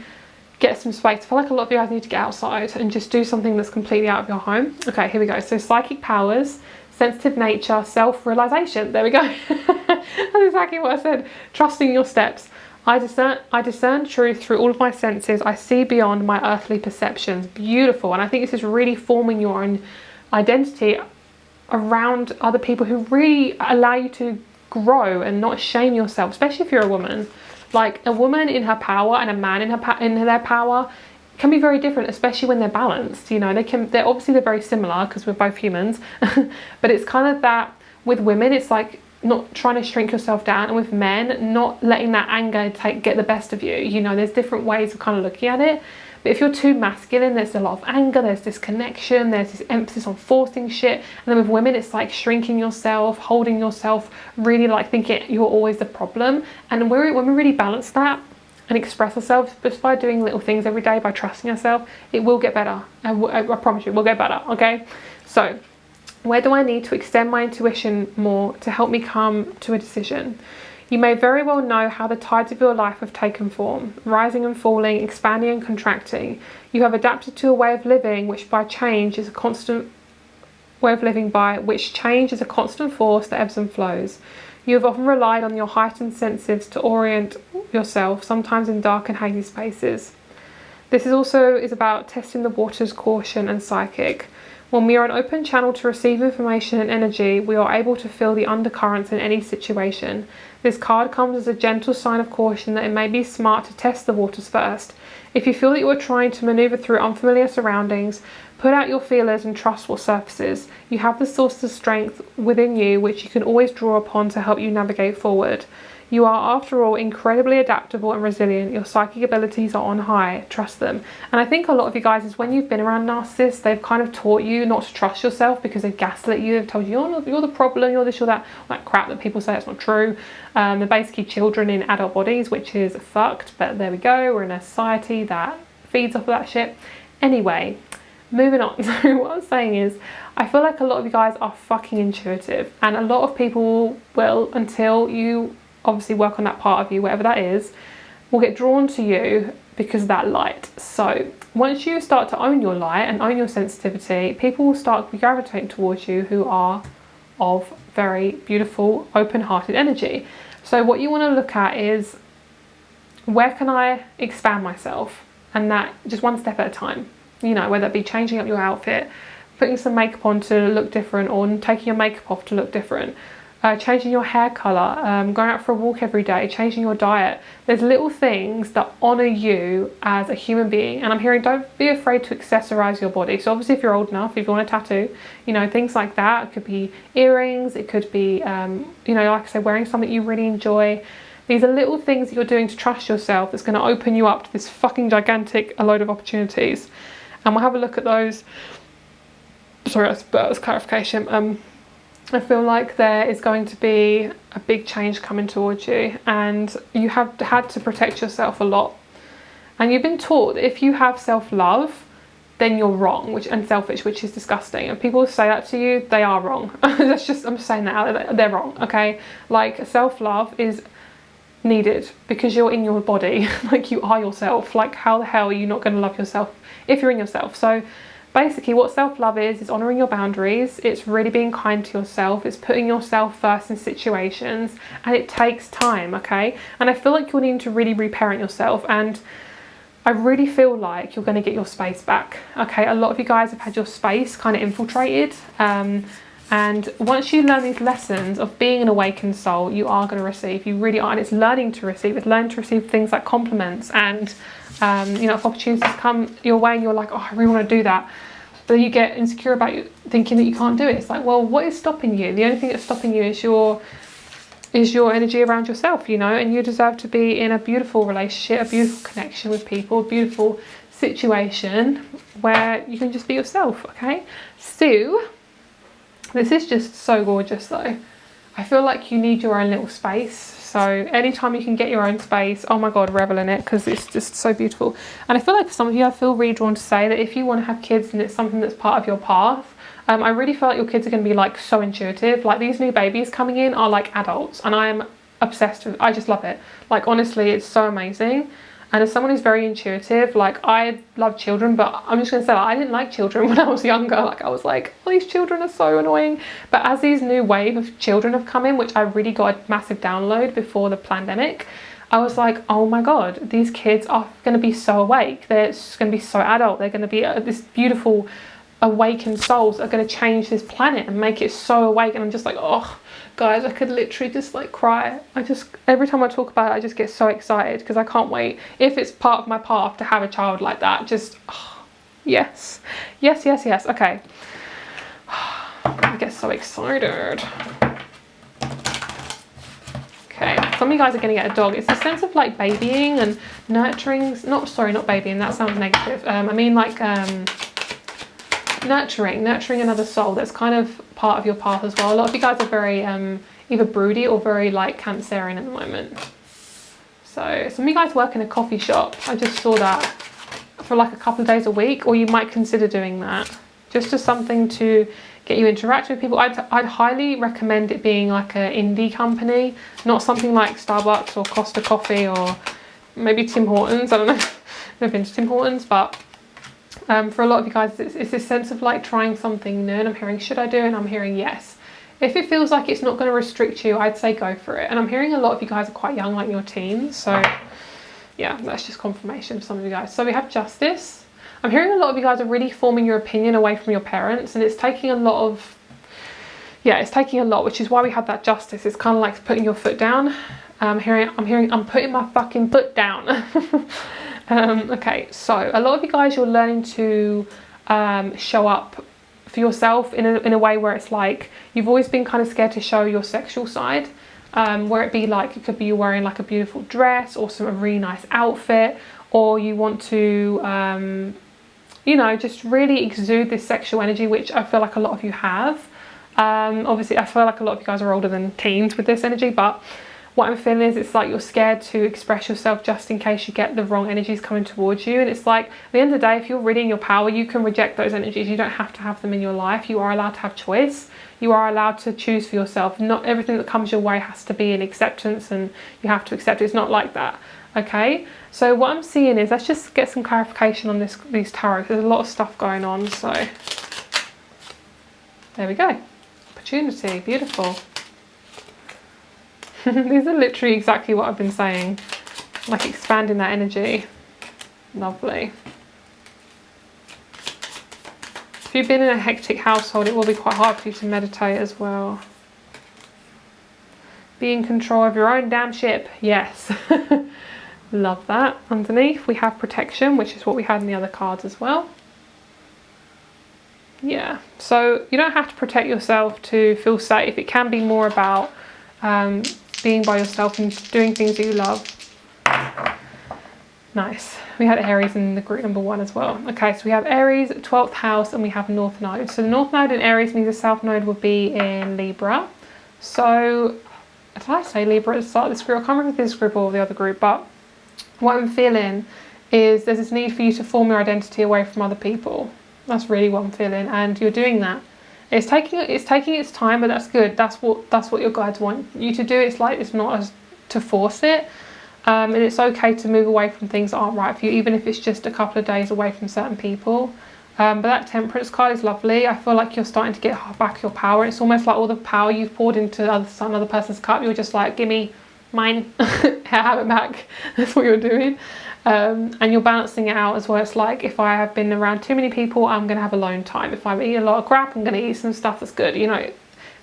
get some space. I feel like a lot of you guys need to get outside and just do something that's completely out of your home. Okay, here we go. So psychic powers, sensitive nature, self-realization. There we go. That's exactly what I said. Trusting your steps. I discern truth through all of my senses. I see beyond my earthly perceptions. Beautiful. And I think this is really forming your own identity around other people who really allow you to grow and not shame yourself, especially if you're a woman. Like, a woman in her power and a man in their power can be very different, especially when they're balanced. You know, they're obviously very similar because we're both humans, but it's kind of that with women, it's like not trying to shrink yourself down, and with men, not letting that anger get the best of you. You know, there's different ways of kind of looking at it. But if you're too masculine, there's a lot of anger, there's disconnection, there's this emphasis on forcing shit. And then with women, it's like shrinking yourself, holding yourself, really like thinking you're always the problem. And when we really balance that and express ourselves just by doing little things every day, by trusting ourselves, it will get better. I promise you, it will get better, okay? So, where do I need to extend my intuition more to help me come to a decision? You may very well know how the tides of your life have taken form, rising and falling, expanding and contracting. You have adapted to a way of living which change is a constant force that ebbs and flows. You have often relied on your heightened senses to orient yourself, sometimes in dark and hazy spaces. This is about testing the waters, caution and psychic. When we are an open channel to receive information and energy, we are able to feel the undercurrents in any situation. This card comes as a gentle sign of caution that it may be smart to test the waters first. If you feel that you are trying to maneuver through unfamiliar surroundings, put out your feelers and trust what surfaces. You have the source of strength within you which you can always draw upon to help you navigate forward. You are, after all, incredibly adaptable and resilient. Your psychic abilities are on high. Trust them. And I think a lot of you guys, is when you've been around narcissists, they've kind of taught you not to trust yourself because they've gaslit you. They've told you, you're the problem, you're this, you're that. That crap that people say it's not true. They're basically children in adult bodies, which is fucked. But there we go. We're in a society that feeds off of that shit. Anyway, moving on. So what I'm saying is, I feel like a lot of you guys are fucking intuitive. And a lot of people will, until you obviously work on that part of you, whatever that is, will get drawn to you because of that light. So once you start to own your light and own your sensitivity, people will start gravitating towards you who are of very beautiful, open-hearted energy. So what you want to look at is, where can I expand myself? And that just one step at a time. You know, whether it be changing up your outfit, putting some makeup on to look different, or taking your makeup off to look different. Changing your hair colour, going out for a walk every day, changing your diet. There's little things that honour you as a human being. And I'm hearing, don't be afraid to accessorise your body. So obviously if you're old enough, if you want a tattoo, you know, things like that. It could be earrings, it could be, you know, like I said, wearing something you really enjoy. These are little things that you're doing to trust yourself that's going to open you up to this fucking gigantic load of opportunities. And we'll have a look at those. Sorry, that's clarification. I feel like there is going to be a big change coming towards you, and you have had to protect yourself a lot. And you've been taught that if you have self-love, then you're wrong, and selfish, which is disgusting. And people say that to you, they are wrong. I'm just saying that out there, they're wrong, okay? Like, self-love is needed because you're in your body. Like, you are yourself. Like, how the hell are you not going to love yourself if you're in yourself? So basically what self-love is honouring your boundaries. It's really being kind to yourself. It's putting yourself first in situations, and it takes time, okay? And I feel like you're needing to really reparent yourself, and I really feel like you're going to get your space back, okay? A lot of you guys have had your space kind of infiltrated, and once you learn these lessons of being an awakened soul, you are going to receive. You really are, and it's learning to receive. It's learning to receive things like compliments, and you know, if opportunities come your way and you're like, oh, I really want to do that, but then you get insecure about you thinking that you can't do it. It's like, well, what is stopping you? The only thing that's stopping you is your energy around yourself, you know, and you deserve to be in a beautiful relationship, a beautiful connection with people, a beautiful situation where you can just be yourself, okay? So this is just so gorgeous though. I feel like you need your own little space. So anytime you can get your own space, oh my God, revel in it, because it's just so beautiful. And I feel like for some of you, I feel really drawn to say that if you want to have kids and it's something that's part of your path, I really feel like your kids are going to be like so intuitive. Like, these new babies coming in are like adults, and I am obsessed with, I just love it. Like, honestly, it's so amazing. And as someone who's very intuitive, like, I love children, but I'm just going to say, like, I didn't like children when I was younger. Like, I was like, oh, these children are so annoying. But as these new wave of children have come in, which I really got a massive download before the pandemic, I was like, oh my God, these kids are going to be so awake. They're going to be so adult. They're going to be this beautiful awakened souls that are going to change this planet and make it so awake. And I'm just like, oh, guys, I could literally just like cry. Every time I talk about it, I just get so excited because I can't wait. If it's part of my path to have a child like that, just, oh, yes. Yes, yes, yes. Okay. I get so excited. Okay, some of you guys are going to get a dog. It's a sense of like babying and nurturing. Not babying, that sounds negative. I mean like nurturing another soul that's kind of part of your path as well. A lot of you guys are very either broody or very like Cancerian at the moment. So some of you guys work in a coffee shop. I just saw that for like a couple of days a week, or you might consider doing that. Just as something to get you interacting with people. I'd highly recommend it being like an indie company, not something like Starbucks or Costa Coffee or maybe Tim Hortons. I don't know, I've never been to Tim Hortons, but for a lot of you guys, it's this sense of like trying something new, and I'm hearing, should I do it? And I'm hearing yes. If it feels like it's not going to restrict you, I'd say go for it. And I'm hearing a lot of you guys are quite young, like in your teens. So yeah, that's just confirmation for some of you guys. So we have justice. I'm hearing a lot of you guys are really forming your opinion away from your parents, and it's taking a lot of yeah, it's taking a lot, which is why we have that justice. It's kind of like putting your foot down. I'm putting my fucking foot down. Okay, so a lot of you guys, you're learning to show up for yourself in a way where it's like you've always been kind of scared to show your sexual side, where it be like, it could be you're wearing like a beautiful dress or a really nice outfit, or you want to you know, just really exude this sexual energy, which I feel like a lot of you have. Obviously I feel like a lot of you guys are older than teens with this energy, but what I'm feeling is it's like you're scared to express yourself just in case you get the wrong energies coming towards you. And it's like, at the end of the day, if you're really in your power, you can reject those energies. You don't have to have them in your life. You are allowed to have choice. You are allowed to choose for yourself. Not everything that comes your way has to be an acceptance and you have to accept it. It's not like that. Okay, so what I'm seeing is, let's just get some clarification on these tarot. There's a lot of stuff going on. So there we go. Opportunity, beautiful. These are literally exactly what I've been saying, like expanding that energy. Lovely. If you've been in a hectic household, it will be quite hard for you to meditate as well. Be in control of your own damn ship. Yes. Love that. Underneath we have protection, which is what we had in the other cards as well. Yeah, so you don't have to protect yourself to feel safe. It can be more about being by yourself and doing things that you love. Nice. We had Aries in the group number 1 as well. Okay, so we have Aries, 12th house, and we have North Node. So the North Node in Aries means the South Node would be in Libra. So, did I say Libra at the start of this group? I can't remember if this group or the other group, but what I'm feeling is there's this need for you to form your identity away from other people. That's really what I'm feeling, and you're doing that. It's taking its time, but that's good. That's what your guides want you to do. It's like, it's not as to force it, and it's okay to move away from things that aren't right for you, even if it's just a couple of days away from certain people. But that Temperance card is lovely. I feel like you're starting to get back your power. It's almost like all the power you've poured into another person's cup, you're just like, give me mine, have it back. That's what you're doing. And you're balancing it out as well. It's like, if I have been around too many people, I'm going to have alone time. If I eat a lot of crap, I'm going to eat some stuff that's good. You know,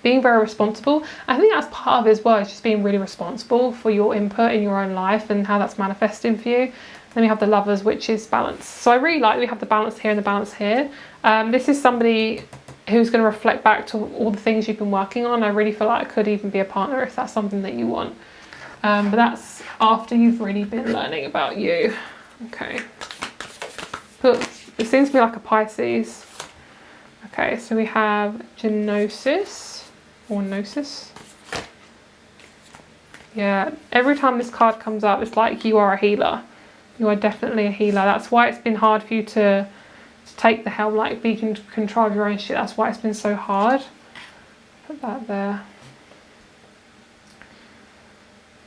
being very responsible. I think that's part of it as well. It's just being really responsible for your input in your own life and how that's manifesting for you. Then we have the Lovers, which is balance. So I really like that we have the balance here and the balance here. This is somebody who's going to reflect back to all the things you've been working on. I really feel like it could even be a partner if that's something that you want. But that's after you've really been learning about you. Okay. But it seems to be like a Pisces. Okay, so we have Genosis or Gnosis. Yeah, every time this card comes up, it's like you are a healer. You are definitely a healer. That's why it's been hard for you to take the helm, like be in control of your own shit. That's why it's been so hard. Put that there.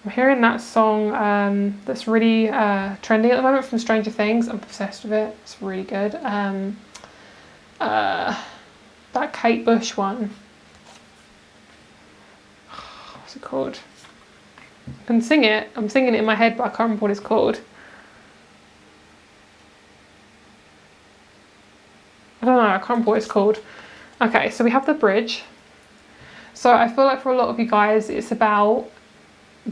I'm hearing that song that's really trending at the moment from Stranger Things. I'm obsessed with it. It's really good. That Kate Bush one. What's it called? I can sing it. I'm singing it in my head, but I can't remember what it's called. I don't know. I can't remember what it's called. Okay, so we have the bridge. So I feel like for a lot of you guys, it's about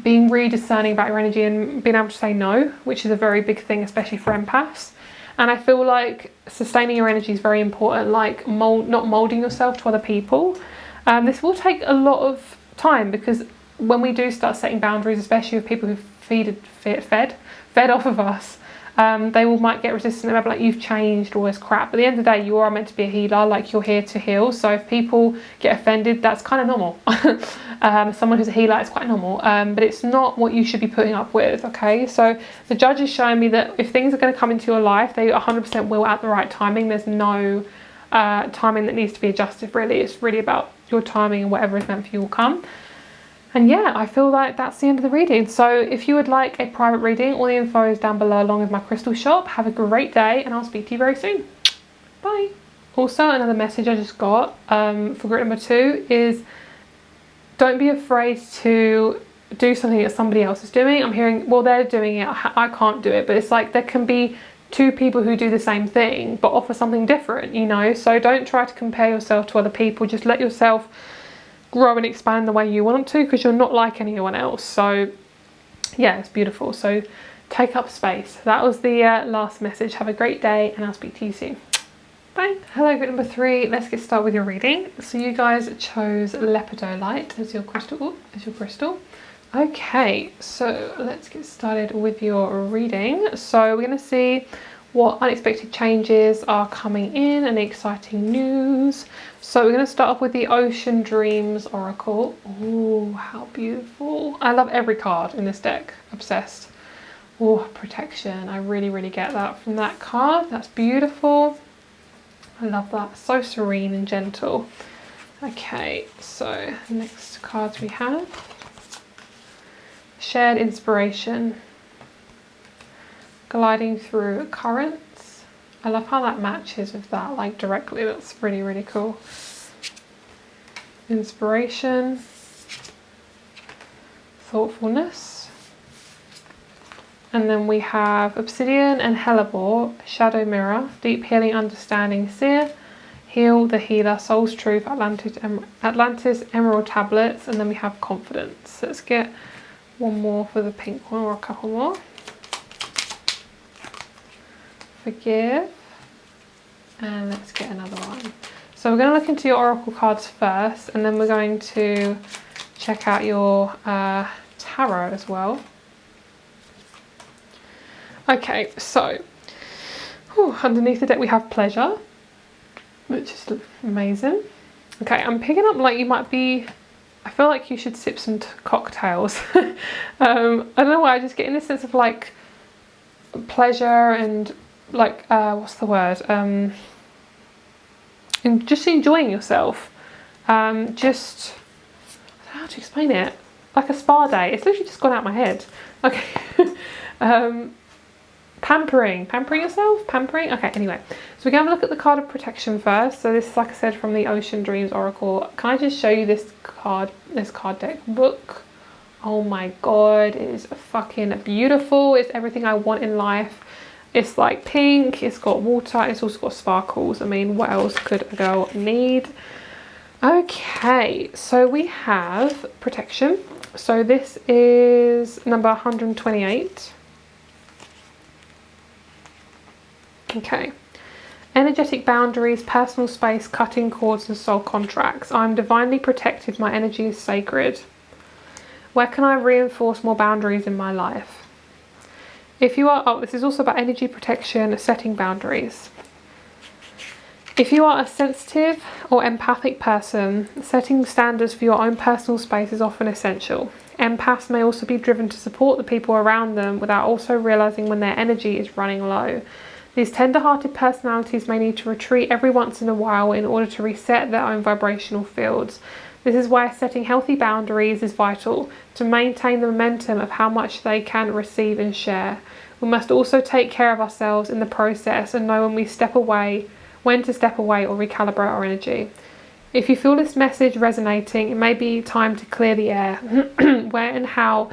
being really discerning about your energy and being able to say no, which is a very big thing, especially for empaths. And I feel like sustaining your energy is very important, like not molding yourself to other people. This will take a lot of time, because when we do start setting boundaries, especially with people who fed off of us, they might get resistant. They'll be like, you've changed, all this crap. But at the end of the day, you are meant to be a healer, like you're here to heal. So if people get offended, that's kind of normal. Someone who's a healer, it's quite normal, but it's not what you should be putting up with, okay? So the judge is showing me that if things are going to come into your life, they 100% will at the right timing. There's no timing that needs to be adjusted, really. It's really about your timing, and whatever is meant for you will come. And yeah, I feel like that's the end of the reading. So if you would like a private reading, all the info is down below along with my crystal shop. Have a great day, and I'll speak to you very soon. Bye. Also, another message I just got for group number 2 is, don't be afraid to do something that somebody else is doing. I'm hearing, well, they're doing it, I can't do it. But it's like there can be 2 people who do the same thing but offer something different, you know? So don't try to compare yourself to other people. Just let yourself grow and expand the way you want to, because you're not like anyone else. So yeah, it's beautiful. So take up space. That was the last message. Have a great day, and I'll speak to you soon. Bye. Hello, group number 3. Let's get started with your reading. So you guys chose lepidolite as your crystal. Okay, so let's get started with your reading. So we're going to see what unexpected changes are coming in and exciting news. So we're going to start off with the Ocean Dreams Oracle. Oh, how beautiful. I love every card in this deck. Obsessed. Oh, protection. I really get that from that card. That's beautiful. I love that. So serene and gentle. Okay, so next cards we have. Shared Inspiration. Gliding through currents. I love how that matches with that, like directly. That's really cool. Inspiration. Thoughtfulness. And then we have Obsidian and Hellebore, Shadow Mirror, Deep Healing Understanding Seer, Heal the Healer, Soul's Truth, Atlantis Emerald Tablets, and then we have Confidence. Let's get one more for the pink one, or a couple more. Forgive, and let's get another one. So we're going to look into your oracle cards first, and then we're going to check out your tarot as well. Okay, so underneath the deck we have Pleasure, which is amazing. Okay, I'm picking up like you might be, I feel like you should sip some cocktails. I don't know why, I just get in this sense of like pleasure and like, what's the word? And just enjoying yourself. Just, I don't know how to explain it. Like a spa day. It's literally just gone out my head. Okay. Pampering yourself, okay, anyway, so we're going to look at the card of protection first. So this is, like I said, from the Ocean Dreams Oracle. Can I just show you this card deck book? Oh my god, it is fucking beautiful. It's everything I want in life. It's like pink, it's got water, it's also got sparkles. I mean, what else could a girl need? Okay, so we have protection. So this is number 128. Okay, energetic boundaries, personal space, cutting cords and soul contracts. I'm divinely protected, my energy is sacred. Where can I reinforce more boundaries in my life? If you are, this is also about energy protection, setting boundaries. If you are a sensitive or empathic person, setting standards for your own personal space is often essential. Empaths may also be driven to support the people around them without also realizing when their energy is running low. These tender-hearted personalities may need to retreat every once in a while in order to reset their own vibrational fields. This is why setting healthy boundaries is vital to maintain the momentum of how much they can receive and share. We must also take care of ourselves in the process and know when to step away or recalibrate our energy. If you feel this message resonating, it may be time to clear the air. Where and how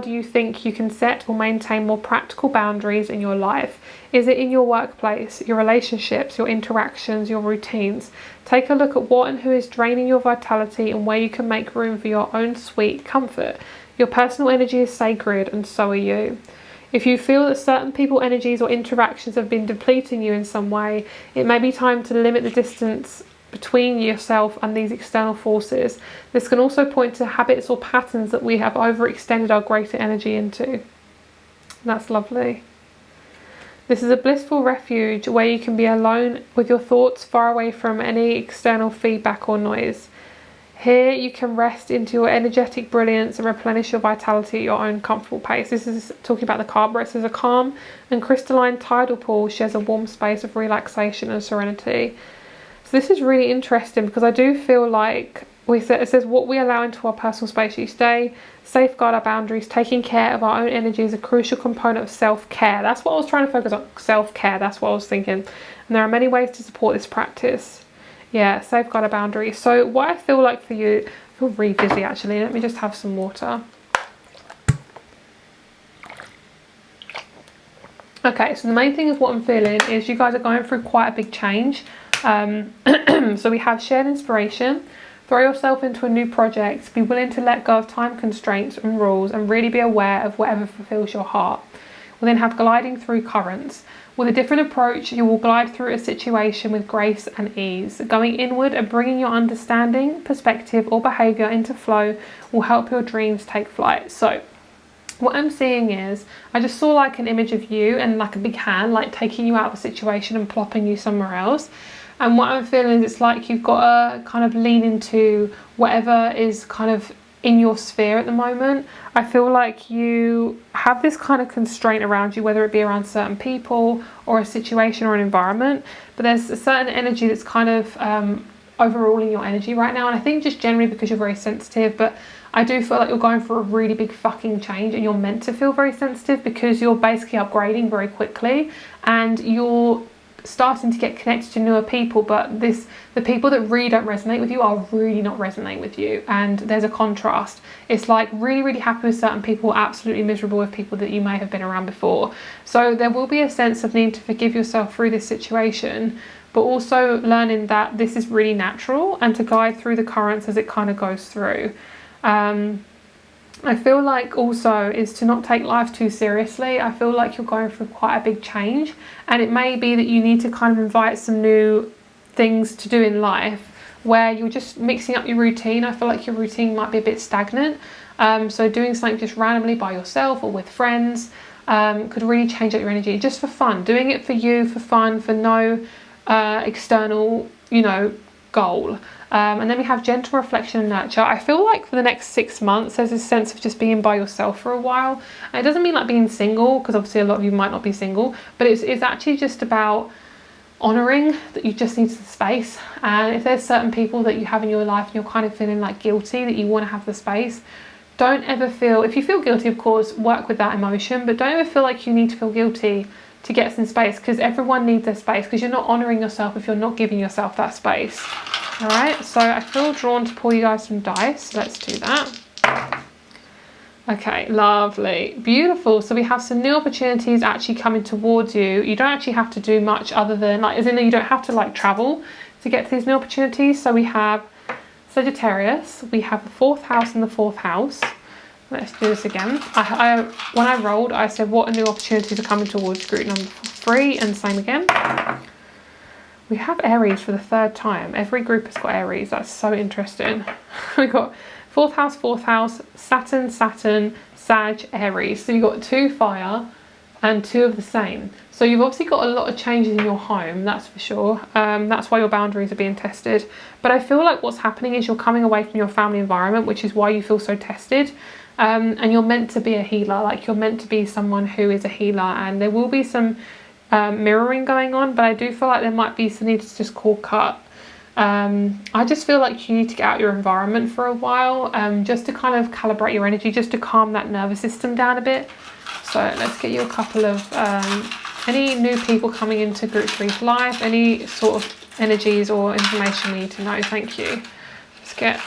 do you think you can set or maintain more practical boundaries in your life? Is it in your workplace, your relationships, your interactions, your routines? Take a look at what and who is draining your vitality and where you can make room for your own sweet comfort. Your personal energy is sacred, and so are you. If you feel that certain people, energies or interactions have been depleting you in some way, it may be time to limit the distance between yourself and these external forces. This can also point to habits or patterns that we have overextended our greater energy into. That's lovely. This is a blissful refuge where you can be alone with your thoughts, far away from any external feedback or noise. Here you can rest into your energetic brilliance and replenish your vitality at your own comfortable pace. This is talking about the card where it says a calm and crystalline tidal pool shares a warm space of relaxation and serenity. So this is really interesting because I do feel like it says what we allow into our personal space each day, safeguard our boundaries, taking care of our own energy is a crucial component of self-care. That's what I was trying to focus on, self-care, that's what I was thinking. And there are many ways to support this practice. Yeah, safeguard our boundaries. So what I feel like for you, I feel really busy actually. Let me just have some water. Okay, so the main thing is what I'm feeling is you guys are going through quite a big change. So we have shared inspiration, Throw yourself into a new project. Be willing to let go of time constraints and rules and really be aware of whatever fulfills your heart. We'll then have gliding through currents. With a different approach, you will glide through a situation with grace and ease. Going inward and bringing your understanding, perspective, or behaviour into flow will help your dreams take flight. So, what I'm seeing is, I just saw like an image of you and like a big hand, like taking you out of a situation and plopping you somewhere else. And what I'm feeling is it's like you've got to kind of lean into whatever is kind of in your sphere at the moment. I feel like you have this kind of constraint around you, whether it be around certain people or a situation or an environment, but there's a certain energy that's kind of overruling your energy right now. And I think just generally because you're very sensitive, but I do feel like you're going for a really big fucking change, and you're meant to feel very sensitive because you're basically upgrading very quickly and you're starting to get connected to newer people, but the people that really don't resonate with you are really not resonating with you, and there's a contrast. It's like really happy with certain people, absolutely miserable with people that you may have been around before. So there will be a sense of needing to forgive yourself through this situation, but also learning that this is really natural and to guide through the currents as it kind of goes through. I feel like also is to not take life too seriously. I feel like you're going through quite a big change, and it may be that you need to kind of invite some new things to do in life where you're just mixing up your routine. I feel like your routine might be a bit stagnant. So doing something just randomly by yourself or with friends could really change up your energy, just for fun. Doing it for you, for fun, for no external, goal. And then we have gentle reflection and nurture. I feel like for the next 6 months there's this sense of just being by yourself for a while. And it doesn't mean like being single, because obviously a lot of you might not be single, but it's actually just about honouring that you just need some space. And if there's certain people that you have in your life and you're kind of feeling like guilty that you want to have the space, don't ever feel, if you feel guilty, of course, work with that emotion, but don't ever feel like you need to feel guilty to get some space, because everyone needs their space, because you're not honouring yourself if you're not giving yourself that space. All right, so I feel drawn to pull you guys some dice. Let's do that. Okay, lovely, beautiful. So we have some new opportunities actually coming towards you. You don't actually have to do much other than as in you don't have to travel to get to these new opportunities. So we have Sagittarius, we have the 4th house and the 4th house. Let's do this again. When I rolled, I said what new opportunities are coming towards group number 3, and same again. We have Aries for the 3rd time. Every group has got Aries. That's so interesting. We got 4th house, Saturn, Sag, Aries. So you've got 2 fire and 2 of the same. So you've obviously got a lot of changes in your home, that's for sure. That's why your boundaries are being tested. But I feel like what's happening is you're coming away from your family environment, which is why you feel so tested. And you're meant to be a healer. You're meant to be someone who is a healer, and there will be some mirroring going on, but I do feel like there might be some need to just call cut. I just feel like you need to get out your environment for a while, just to kind of calibrate your energy, just to calm that nervous system down a bit. So let's get you a couple of any new people coming into group 3's life, any sort of energies or information we need to know. Thank you. Let's get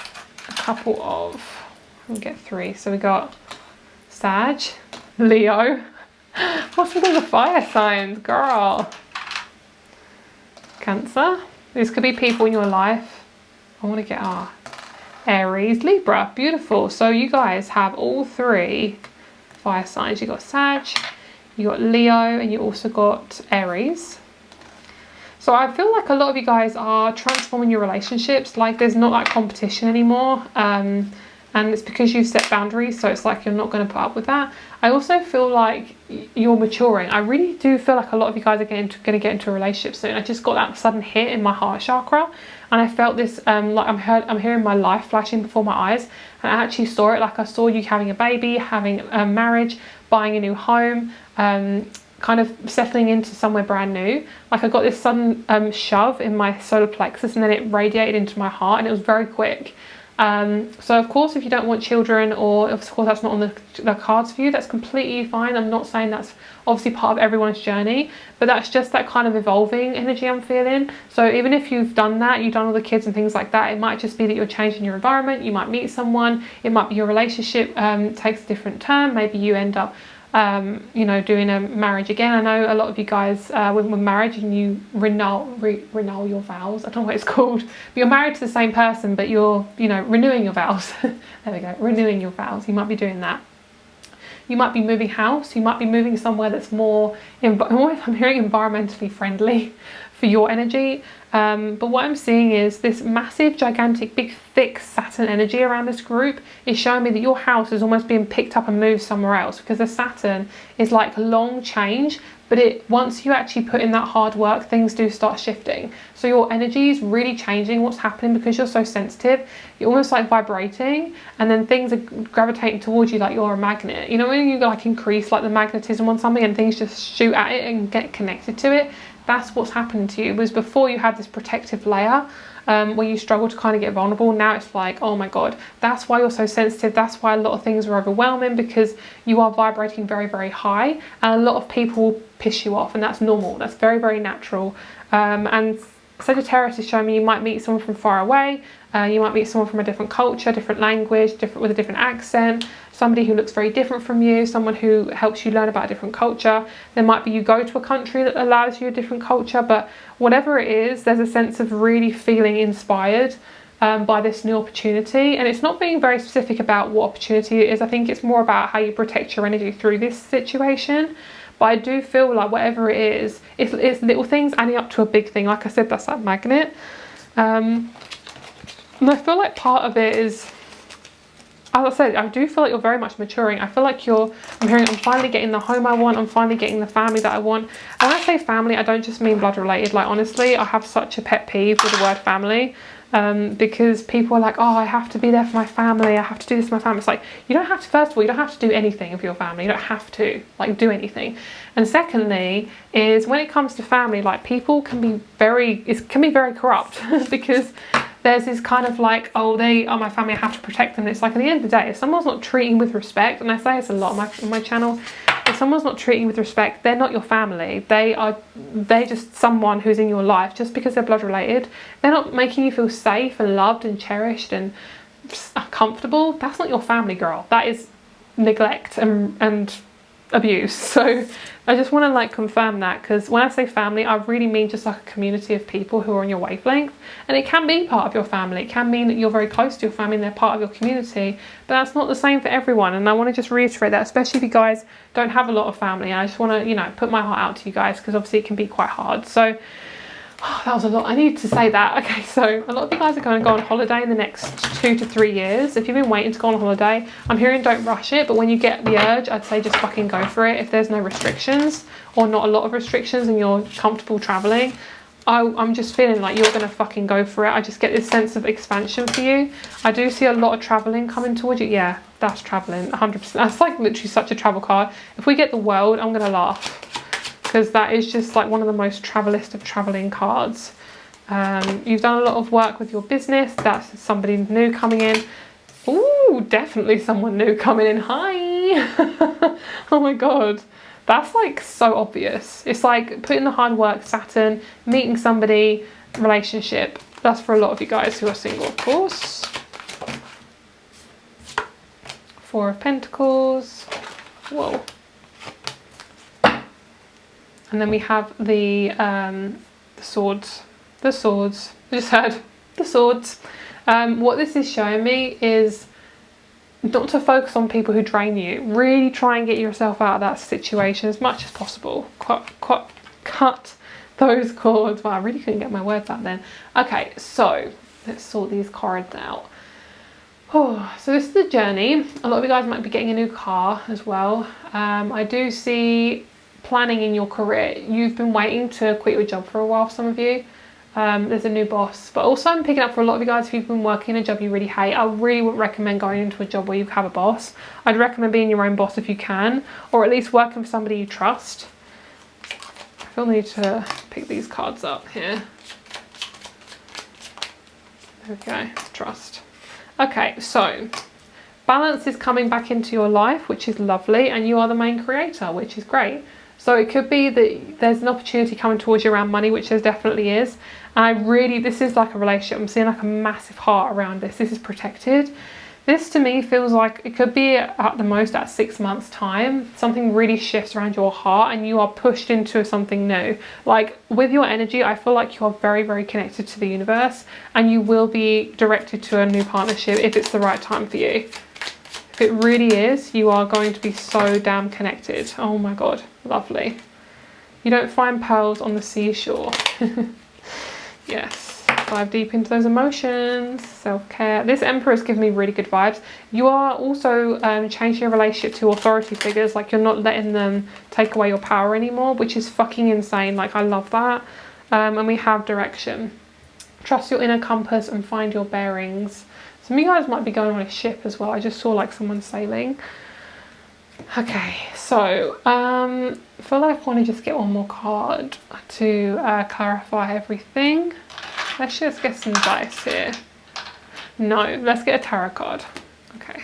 a couple of, we'll get 3. So we got Sag, Leo. What's with all the fire signs, girl? Cancer. This could be people in your life. I want to get Aries, Libra. Beautiful. So you guys have all 3 fire signs. You got Sag, you got Leo, and you also got Aries. So I feel like a lot of you guys are transforming your relationships. Like there's not that competition anymore. And it's because you've set boundaries, so it's like you're not going to put up with that. I also feel like you're maturing. I really do feel like a lot of you guys are going to get into a relationship soon. I just got that sudden hit in my heart chakra, and I felt this like I'm hearing my life flashing before my eyes, and I actually saw it. Like I saw you having a baby, having a marriage, buying a new home, kind of settling into somewhere brand new. Like I got this sudden shove in my solar plexus, and then it radiated into my heart, and it was very quick. So of course, if you don't want children, or of course that's not on the cards for you, that's completely fine. I'm not saying that's obviously part of everyone's journey, but that's just that kind of evolving energy I'm feeling. So even if you've done that, you've done all the kids and things like that, it might just be that you're changing your environment. You might meet someone, it might be your relationship takes a different turn. Maybe you end up you know, doing a marriage again. I know a lot of you guys, when marriage and you renewal your vows, I don't know what it's called, but you're married to the same person, but you're, you know, renewing your vows. There we go, renewing your vows. You might be doing that. You might be moving house. You might be moving somewhere that's more, I'm hearing environmentally friendly for your energy. But what I'm seeing is this massive, gigantic, big, thick Saturn energy around this group is showing me that your house is almost being picked up and moved somewhere else, because the Saturn is like long change, but once you actually put in that hard work, things do start shifting. So your energy is really changing what's happening because you're so sensitive. You're almost like vibrating, and then things are gravitating towards you like you're a magnet. You know, when you like increase like the magnetism on something and things just shoot at it and get connected to it, that's what's happening to you. It was before you had this protective layer where you struggle to kind of get vulnerable. Now it's like, oh my God, that's why you're so sensitive. That's why a lot of things are overwhelming, because you are vibrating very, very high, and a lot of people will piss you off, and that's normal. That's very, very natural. And Sagittarius is showing me you might meet someone from far away. You might meet someone from a different culture, different language, with a different accent, somebody who looks very different from you, someone who helps you learn about a different culture. There might be you go to a country that allows you a different culture, but whatever it is, there's a sense of really feeling inspired by this new opportunity. And it's not being very specific about what opportunity it is. I think it's more about how you protect your energy through this situation. But I do feel like whatever it is, it's little things adding up to a big thing. Like I said, that's that magnet. And I feel like part of it is, as I said, I do feel like you're very much maturing. I feel like I'm finally getting the home I want. I'm finally getting the family that I want. And when I say family, I don't just mean blood related. Like, honestly, I have such a pet peeve with the word family. Because people are like, oh, I have to be there for my family, I have to do this for my family. It's like, you don't have to, first of all, you don't have to do anything for your family. You don't have to like do anything. And secondly is, when it comes to family, like, people can be very corrupt because there's this kind of like, oh, they are my family, I have to protect them. And it's like, at the end of the day, if someone's not treating with respect, and I say this a lot on my channel, if someone's not treating with respect, they're not your family. They're just someone who's in your life just because they're blood related. They're not making you feel safe and loved and cherished and comfortable. That's not your family, girl. That is neglect and abuse. So I just want to like confirm that, because when I say family, I really mean just like a community of people who are on your wavelength. And it can be part of your family. It can mean that you're very close to your family and they're part of your community, but that's not the same for everyone. And I want to just reiterate that, especially if you guys don't have a lot of family. And I just want to, you know, put my heart out to you guys, because obviously it can be quite hard. So that was a lot. I need to say that. Okay, so a lot of you guys are going to go on holiday in the next 2 to 3 years. If you've been waiting to go on holiday, I'm hearing don't rush it, but when you get the urge, I'd say just fucking go for it. If there's no restrictions, or not a lot of restrictions, and you're comfortable traveling, I'm just feeling like you're going to fucking go for it. I just get this sense of expansion for you. I do see a lot of traveling coming towards you. Yeah, that's traveling, 100%. That's like literally such a travel card. If we get the world, I'm going to laugh, because that is just like one of the most travelist of traveling cards. You've done a lot of work with your business. That's somebody new coming in. Ooh, definitely someone new coming in. Hi. Oh my God. That's like so obvious. It's like putting the hard work, Saturn, meeting somebody, relationship. That's for a lot of you guys who are single, of course. 4 of Pentacles. Whoa. And then we have the swords. The swords. I just heard the swords. What this is showing me is not to focus on people who drain you. Really try and get yourself out of that situation as much as possible. Cut those cords. Wow, I really couldn't get my words out then. Okay, so let's sort these cards out. Oh, so this is the journey. A lot of you guys might be getting a new car as well. I do see planning in your career. You've been waiting to quit your job for a while, some of you. There's a new boss, but also I'm picking up for a lot of you guys, if you've been working a job you really hate, I really wouldn't recommend going into a job where you have a boss. I'd recommend being your own boss if you can, or at least working for somebody you trust. I feel the need to pick these cards up here. There we go, trust. Okay, so balance is coming back into your life, which is lovely, and you are the main creator, which is great. So it could be that there's an opportunity coming towards you around money, which there definitely is. And this is like a relationship. I'm seeing like a massive heart around this. This is protected. This to me feels like it could be at the most at 6 months time. Something really shifts around your heart and you are pushed into something new. Like with your energy, I feel like you are very, very connected to the universe and you will be directed to a new partnership if it's the right time for you. If it really is, you are going to be so damn connected. Oh my God, lovely. You don't find pearls on the seashore. Yes. Dive deep into those emotions, self-care. This Emperor has given me really good vibes. You are also changing your relationship to authority figures. Like you're not letting them take away your power anymore, which is fucking insane. Like I love that. And we have direction. Trust your inner compass and find your bearings. Some of you guys might be going on a ship as well. I just saw like someone sailing. Okay, so I feel like I want to just get one more card to clarify everything. Let's just get some dice here. No, let's get a tarot card. Okay.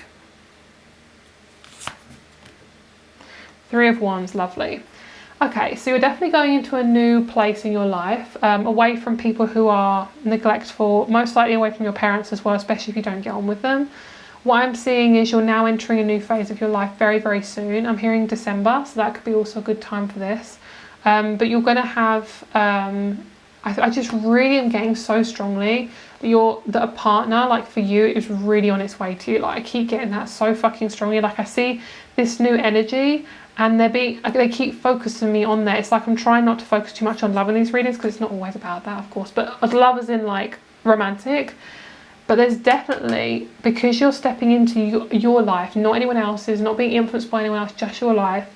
3 of Wands, lovely. Okay, so you're definitely going into a new place in your life, away from people who are neglectful, most likely away from your parents as well, especially if you don't get on with them. What I'm seeing is you're now entering a new phase of your life very, very soon. I'm hearing December, so that could be also a good time for this. But you're going to have... I just really am getting so strongly that a partner, like for you, is really on its way to you. Like I keep getting that so fucking strongly. Like I see this new energy and they keep focusing me on there. It's like I'm trying not to focus too much on love in these readings because it's not always about that, of course. But love as in like romantic. But there's definitely, because you're stepping into your life, not anyone else's, not being influenced by anyone else, just your life.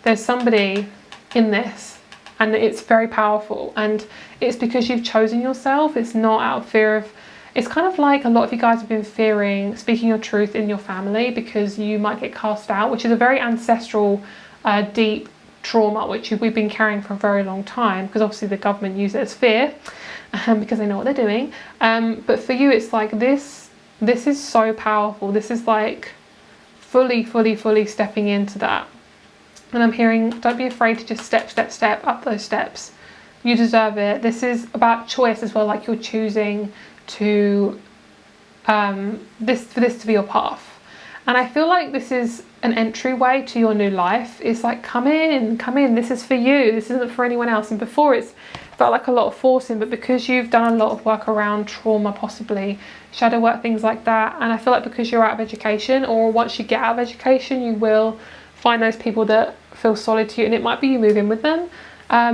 There's somebody in this. And it's very powerful, and it's because you've chosen yourself. It's not out of fear of, it's kind of like a lot of you guys have been fearing speaking your truth in your family because you might get cast out, which is a very ancestral, deep trauma, which we've been carrying for a very long time, because obviously the government use it as fear because they know what they're doing. But for you, it's like this is so powerful. This is like fully stepping into that. And I'm hearing, don't be afraid to just step up those steps. You deserve it. This is about choice as well, like you're choosing to, for this to be your path. And I feel like this is an entryway to your new life. It's like, come in, this is for you. This isn't for anyone else. And before it's felt like a lot of forcing, but because you've done a lot of work around trauma, possibly shadow work, things like that. And I feel like because you're out of education, or once you get out of education, you will find those people that feel solid to you, and it might be you move in with them.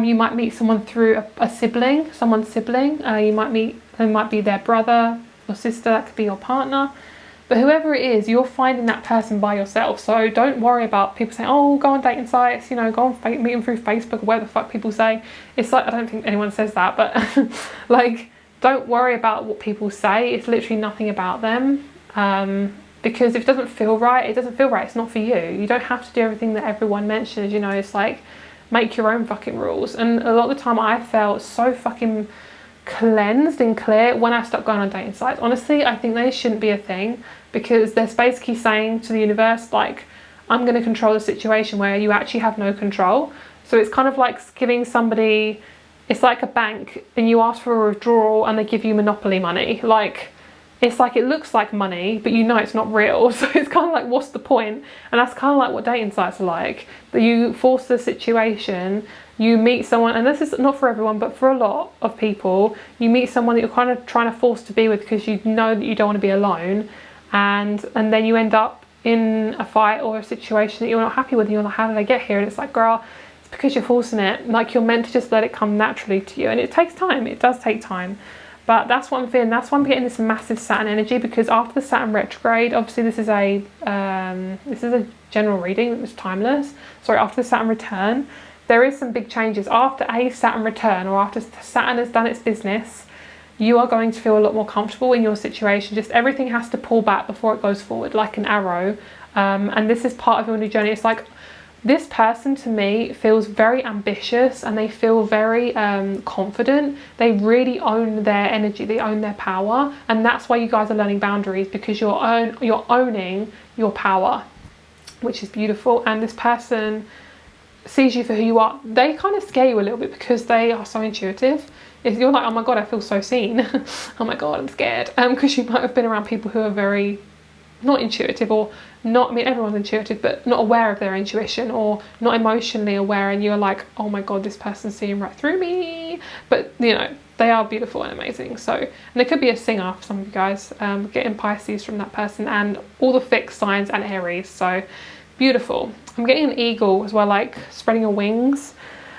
You might meet someone through a sibling, someone's sibling. It might be their brother or sister, that could be your partner. But whoever it is, you're finding that person by yourself. So don't worry about people saying, oh, go on dating sites, go on meet them through Facebook, or whatever the fuck people say. It's like, I don't think anyone says that, but like, don't worry about what people say. It's literally nothing about them. Because if it doesn't feel right, it doesn't feel right. It's not for you. You don't have to do everything that everyone mentions, It's like, make your own fucking rules. And a lot of the time I felt so fucking cleansed and clear when I stopped going on dating sites. Honestly, I think they shouldn't be a thing, because they're basically saying to the universe, like, I'm going to control the situation, where you actually have no control. So it's kind of like giving somebody, it's like a bank and you ask for a withdrawal and they give you monopoly money. Like, it's like, it looks like money, but it's not real. So it's kind of like, what's the point? And that's kind of like what dating sites are like. That you force the situation, you meet someone, and this is not for everyone, but for a lot of people, you meet someone that you're kind of trying to force to be with because you know that you don't want to be alone. And then you end up in a fight or a situation that you're not happy with, and you're like, how did I get here? And it's like, girl, it's because you're forcing it. Like, you're meant to just let it come naturally to you. And it takes time. It does take time. But that's what I'm feeling. That's why I'm getting this massive Saturn energy, because after the Saturn retrograde, obviously this is a general reading, it was timeless. Sorry, after the Saturn return, there is some big changes. After a Saturn return, or after Saturn has done its business, you are going to feel a lot more comfortable in your situation. Just everything has to pull back before it goes forward, like an arrow. And this is part of your new journey. It's like, this person to me feels very ambitious, and they feel very confident. They really own their energy, they own their power, and that's why you guys are learning boundaries, because you're owning your power, which is beautiful. And this person sees you for who you are. They kind of scare you a little bit because they are so intuitive. If you're like, oh my god, I feel so seen. Oh my god, I'm scared. Because you might have been around people who are very not intuitive, or not, I mean everyone's intuitive, but not aware of their intuition, or not emotionally aware, and you're like, oh my god, this person's seeing right through me. But you know, they are beautiful and amazing. So, and they could be a singer for some of you guys, getting Pisces from that person, and all the fixed signs and Aries, so beautiful. I'm getting an eagle as well, like spreading your wings.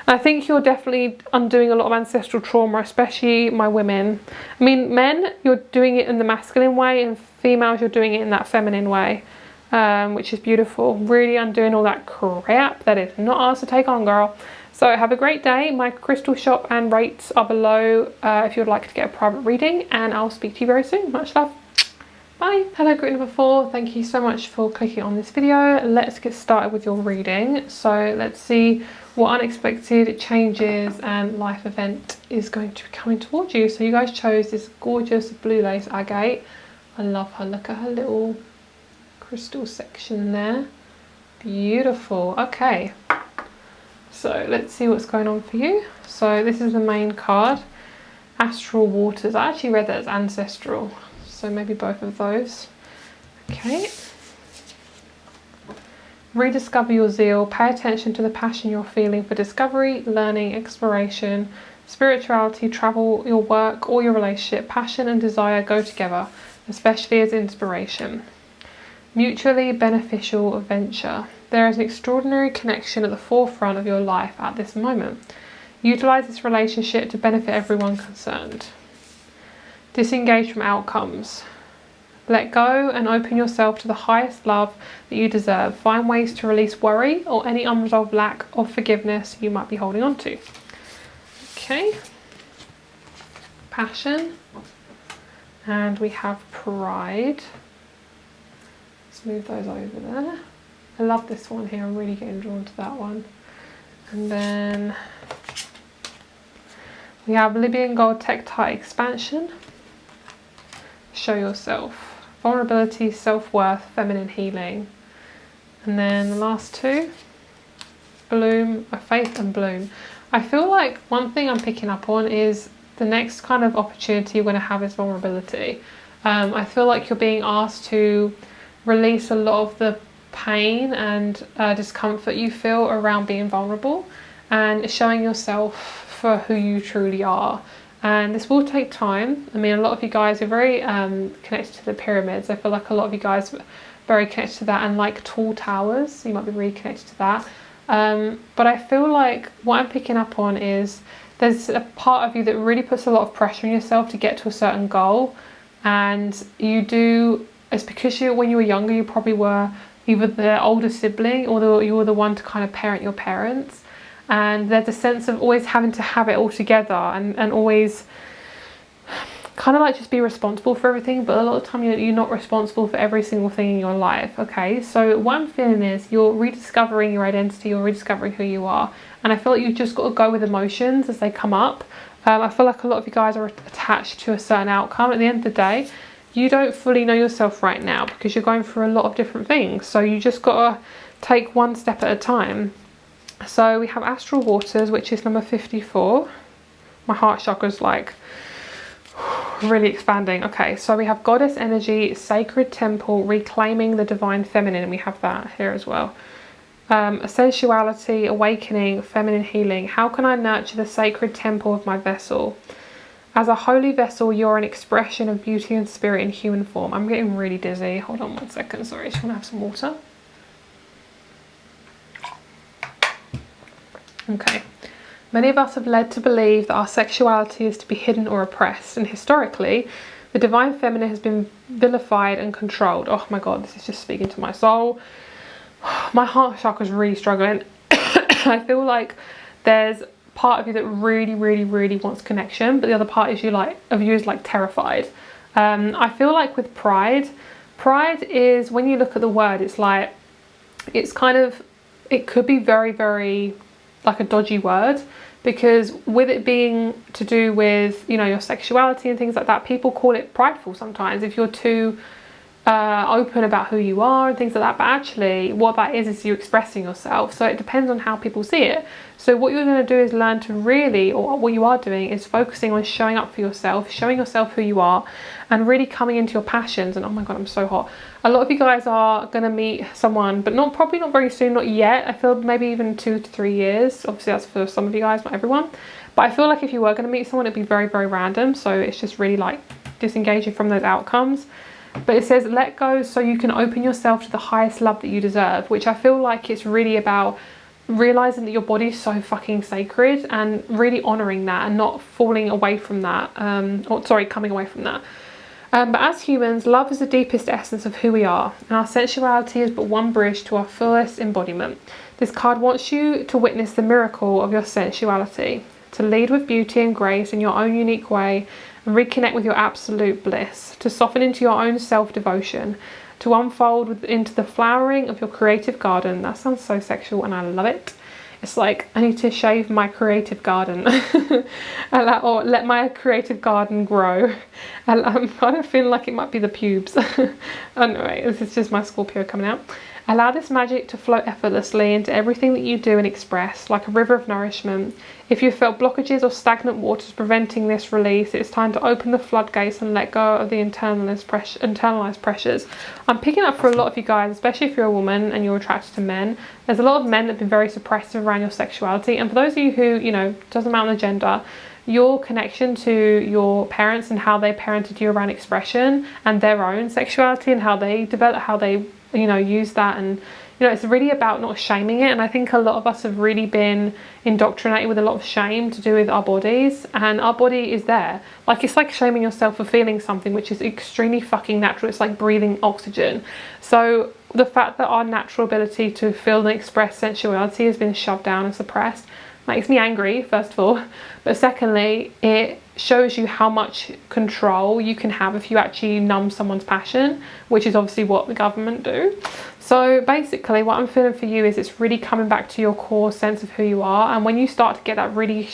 I think you're definitely undoing a lot of ancestral trauma, especially my women. I mean, men, you're doing it in the masculine way, and females, you're doing it in that feminine way, which is beautiful. Really undoing all that crap that is not ours to take on, girl. So have a great day. My crystal shop and rates are below if you'd like to get a private reading, and I'll speak to you very soon. Much love. Bye. Hello, group number 4. Thank you so much for clicking on this video. Let's get started with your reading. So let's see what unexpected changes and life event is going to be coming towards you. So you guys chose this gorgeous blue lace agate. I love her. Look at her little crystal section there. Beautiful. Okay. So let's see what's going on for you. So this is the main card. Astral waters. I actually read that as ancestral. So maybe both of those. Okay. Rediscover your zeal. Pay attention to the passion you're feeling for discovery, learning, exploration, spirituality, travel, your work, or your relationship. Passion and desire go together, especially as inspiration. Mutually beneficial adventure. There is an extraordinary connection at the forefront of your life at this moment. Utilize this relationship to benefit everyone concerned. Disengage from outcomes. Let go and open yourself to the highest love that you deserve. Find ways to release worry or any unresolved lack of forgiveness you might be holding on to. Okay. Passion. And we have pride. Let's move those over there. I love this one here. I'm really getting drawn to that one. And then we have Libyan Gold Tektite Expansion. Show yourself. Vulnerability, self-worth, feminine healing. And then the last two, bloom, faith and bloom. I feel like one thing I'm picking up on is the next kind of opportunity you're going to have is vulnerability. I feel like you're being asked to release a lot of the pain and discomfort you feel around being vulnerable, and showing yourself for who you truly are. And this will take time. I mean, a lot of you guys are very connected to the pyramids. I feel like a lot of you guys are very connected to that, and like tall towers, so you might be really connected to that. But I feel like what I'm picking up on is there's a part of you that really puts a lot of pressure on yourself to get to a certain goal, and you do. It's because when you were younger, you probably were either the older sibling or you were the one to kind of parent your parents. And there's a sense of always having to have it all together, and always kind of like just be responsible for everything, but a lot of the time you're not responsible for every single thing in your life. Okay, so what I'm feeling is you're rediscovering your identity, you're rediscovering who you are, and I feel like you've just got to go with emotions as they come up. I feel like a lot of you guys are attached to a certain outcome. At the end of the day, you don't fully know yourself right now because you're going through a lot of different things, so you just got to take one step at a time. So we have Astral Waters, which is number 54. My heart chakra's like really expanding. Okay, so we have Goddess Energy, Sacred Temple, Reclaiming the Divine Feminine, and we have that here as well. Sensuality, Awakening, Feminine Healing. How can I nurture the sacred temple of my vessel? As a holy vessel, you're an expression of beauty and spirit in human form. I'm getting really dizzy. Hold on 1 second. Sorry, I just want to have some water. Okay. Many of us have led to believe that our sexuality is to be hidden or oppressed, and historically, the divine feminine has been vilified and controlled. Oh my god, this is just speaking to my soul. My heart chakra is really struggling. I feel like there's part of you that really wants connection, but the other part is like terrified. I feel like with pride is, when you look at the word, it's like, it's kind of, it could be very like a dodgy word, because with it being to do with, you know, your sexuality and things like that, people call it prideful sometimes if you're too open about who you are and things like that, but actually what that is you expressing yourself. So it depends on how people see it. So what you're going to do is learn to really, or what you are doing is focusing on showing up for yourself, showing yourself who you are, and really coming into your passions. And oh my god, I'm so hot. A lot of you guys are going to meet someone, but probably not very soon, not yet. I feel maybe even 2 to 3 years. Obviously that's for some of you guys, not everyone, but I feel like if you were going to meet someone, it'd be very, very random. So it's just really like disengaging from those outcomes. But it says let go so you can open yourself to the highest love that you deserve, which I feel like it's really about realizing that your body is so fucking sacred and really honoring that and not falling away from that, coming away from that. But as humans, love is the deepest essence of who we are, and our sensuality is but one bridge to our fullest embodiment. This card wants you to witness the miracle of your sensuality, to lead with beauty and grace in your own unique way, and reconnect with your absolute bliss, to soften into your own self-devotion, to unfold into the flowering of your creative garden. That sounds so sexual and I love it. It's like I need to shave my creative garden or let my creative garden grow. I'm kind of feeling like it might be the pubes. Anyway, this is just my Scorpio coming out. Allow this magic to flow effortlessly into everything that you do and express, like a river of nourishment. If you felt blockages or stagnant waters preventing this release, it's time to open the floodgates and let go of the internalized pressures. I'm picking up for a lot of you guys, especially if you're a woman and you're attracted to men. There's a lot of men that have been very suppressive around your sexuality. And for those of you who, you know, doesn't matter the gender, your connection to your parents and how they parented you around expression and their own sexuality and how they develop, how they, you know, use that, and you know, it's really about not shaming it. And I think a lot of us have really been indoctrinated with a lot of shame to do with our bodies, and our body is there. Like, it's like shaming yourself for feeling something which is extremely fucking natural. It's like breathing oxygen. So the fact that our natural ability to feel and express sensuality has been shoved down and suppressed makes me angry, first of all, but secondly, it shows you how much control you can have if you actually numb someone's passion, which is obviously what the government do. So basically what I'm feeling for you is it's really coming back to your core sense of who you are, and when you start to get that really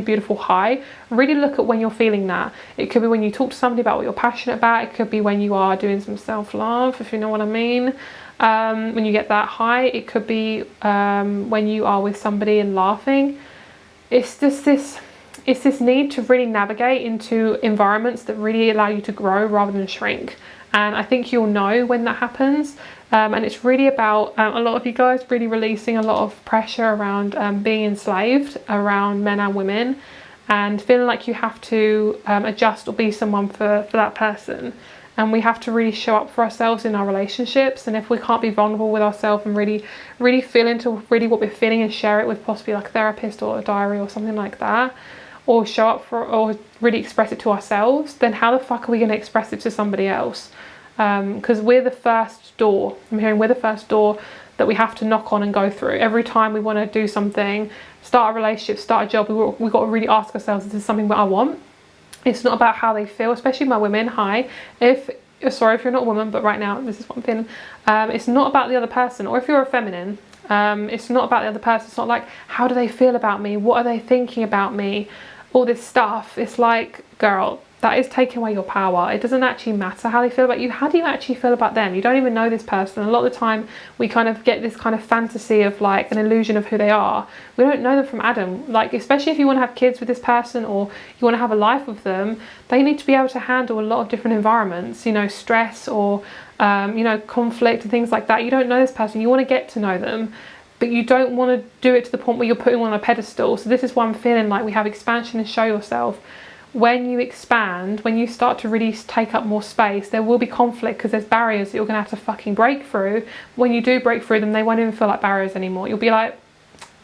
beautiful high, really look at when you're feeling that. It could be when you talk to somebody about what you're passionate about. It could be when you are doing some self-love, if you know what I mean. When you get that high, it could be when you are with somebody and laughing. It's just this need to really navigate into environments that really allow you to grow rather than shrink. And I think you'll know when that happens. And it's really about a lot of you guys really releasing a lot of pressure around being enslaved around men and women, and feeling like you have to adjust or be someone for that person. And we have to really show up for ourselves in our relationships. And if we can't be vulnerable with ourselves and really feel into really what we're feeling and share it with possibly like a therapist or a diary or something like that, or show up for, or really express it to ourselves, then how the fuck are we going to express it to somebody else? Because we're the first door. I'm hearing we're the first door that we have to knock on and go through. Every time we want to do something, start a relationship, start a job, we've got to really ask ourselves, is this something that I want? It's not about how they feel, especially my women. Hi, sorry if you're not a woman, but right now this is what I'm feeling. It's not about the other person, or if you're a feminine, it's not about the other person. It's not like, how do they feel about me? What are they thinking about me? All this stuff. It's like, girl, that is taking away your power. It doesn't actually matter how they feel about you. How do you actually feel about them? You don't even know this person. A lot of the time we kind of get this kind of fantasy of like an illusion of who they are. We don't know them from Adam. Like, especially if you want to have kids with this person or you want to have a life with them, they need to be able to handle a lot of different environments, you know, stress or you know, conflict and things like that. You don't know this person. You want to get to know them, but you don't want to do it to the point where you're putting them on a pedestal. So this is why I'm feeling like we have expansion and show yourself. When you expand, when you start to really take up more space, there will be conflict because there's barriers that you're going to have to fucking break through. When you do break through them, they won't even feel like barriers anymore. You'll be like,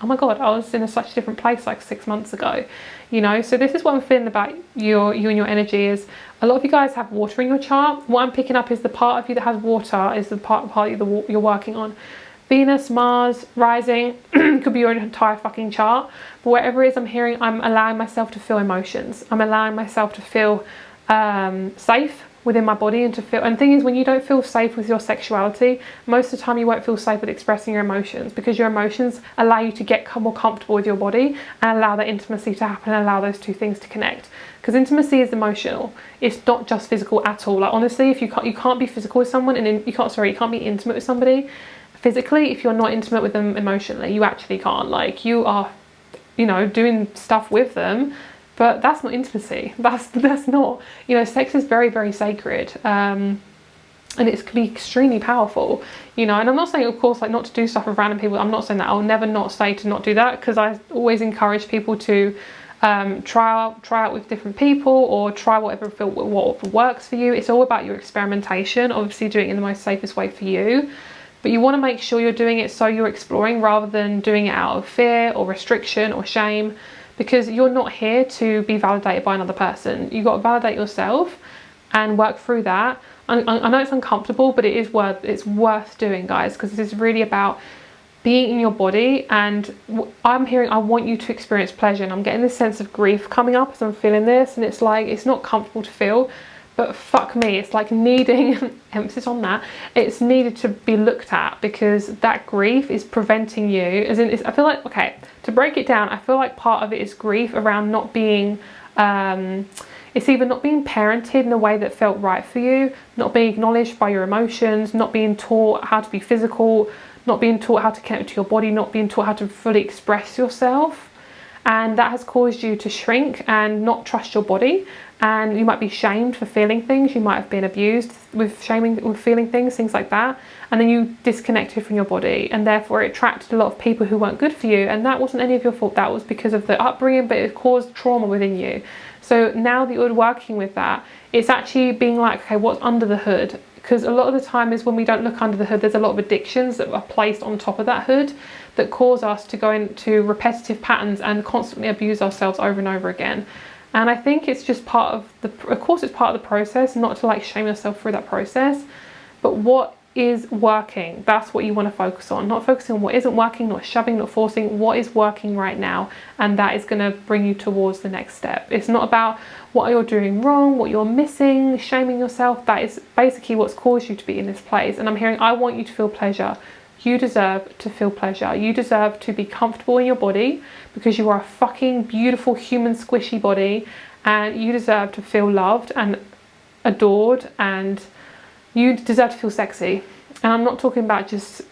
oh my god, I was in such a different place like 6 months ago, you know. So this is what I'm feeling about you and your energy. Is a lot of you guys have water in your chart. What I'm picking up is the part of you that has water is the part you're working on. Venus, Mars, rising, could be your entire fucking chart. But whatever it is, I'm hearing I'm allowing myself to feel emotions. I'm allowing myself to feel safe. within my body, and to feel, and the thing is, when you don't feel safe with your sexuality, most of the time you won't feel safe with expressing your emotions, because your emotions allow you to get more comfortable with your body and allow that intimacy to happen and allow those two things to connect. Because intimacy is emotional, it's not just physical at all. Like, honestly, if you can't be physical with someone, and you can't be intimate with somebody physically if you're not intimate with them emotionally. You actually can't. Like, you are, you know, doing stuff with them, but that's not intimacy. That's not, you know, sex is very, very sacred, and it can be extremely powerful, you know. And I'm not saying, of course, like, not to do stuff with random people. I'm not saying that. I'll never not say to not do that, because I always encourage people to try out with different people, or try whatever works for you. It's all about your experimentation, obviously doing it in the most safest way for you, but you want to make sure you're doing it so you're exploring, rather than doing it out of fear or restriction or shame, because you're not here to be validated by another person. You've got to validate yourself and work through that. I know it's uncomfortable, but it's worth doing, guys, because this is really about being in your body. And I'm hearing, I want you to experience pleasure, and I'm getting this sense of grief coming up as I'm feeling this, and it's like, it's not comfortable to feel, but fuck me, it's like needing, emphasis on that, it's needed to be looked at, because that grief is preventing you, as in, I feel like, okay, to break it down, I feel like part of it is grief around not being, it's either not being parented in a way that felt right for you, not being acknowledged by your emotions, not being taught how to be physical, not being taught how to connect to your body, not being taught how to fully express yourself. And that has caused you to shrink and not trust your body. And you might be shamed for feeling things. You might have been abused with feeling things like that. And then you disconnected from your body, and therefore it attracted a lot of people who weren't good for you. And that wasn't any of your fault. That was because of the upbringing, but it caused trauma within you. So now that you're working with that, it's actually being like, okay, what's under the hood? Because a lot of the time is when we don't look under the hood, there's a lot of addictions that are placed on top of that hood that cause us to go into repetitive patterns and constantly abuse ourselves over and over again. And I think it's just part of of course it's part of the process, not to like shame yourself through that process, but what is working, that's what you want to focus on. Not focusing on what isn't working, not shoving, not forcing, what is working right now, and that is going to bring you towards the next step. It's not about what you're doing wrong, what you're missing, shaming yourself. That is basically what's caused you to be in this place. And I'm hearing, I want you to feel pleasure. You deserve to feel pleasure. You deserve to be comfortable in your body, because you are a fucking beautiful human squishy body, and you deserve to feel loved and adored, and you deserve to feel sexy. And I'm not talking about just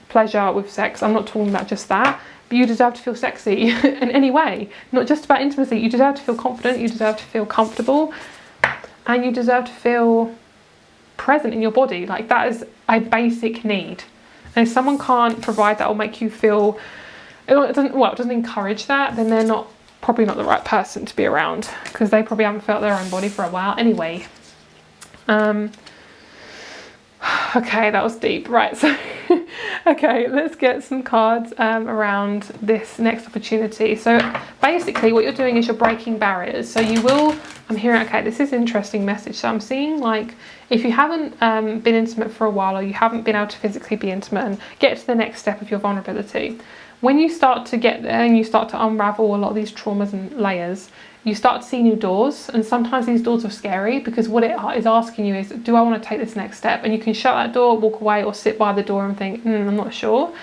pleasure with sex. I'm not talking about just that. But you deserve to feel sexy in any way. Not just about intimacy. You deserve to feel confident. You deserve to feel comfortable. And you deserve to feel present in your body. Like, that is a basic need. And if someone can't provide that or make you feel, it doesn't encourage that, then they're probably not the right person to be around, because they probably haven't felt their own body for a while anyway. Okay, that was deep. Right, so okay, let's get some cards around this next opportunity. So basically what you're doing is you're breaking barriers. So you will, I'm hearing, okay, this is an interesting message. So I'm seeing, like, if you haven't been intimate for a while, or you haven't been able to physically be intimate and get to the next step of your vulnerability, when you start to get there and you start to unravel a lot of these traumas and layers, you start to see new doors. And sometimes these doors are scary, because what it is asking you is, do I want to take this next step? And you can shut that door, walk away, or sit by the door and think, I'm not sure.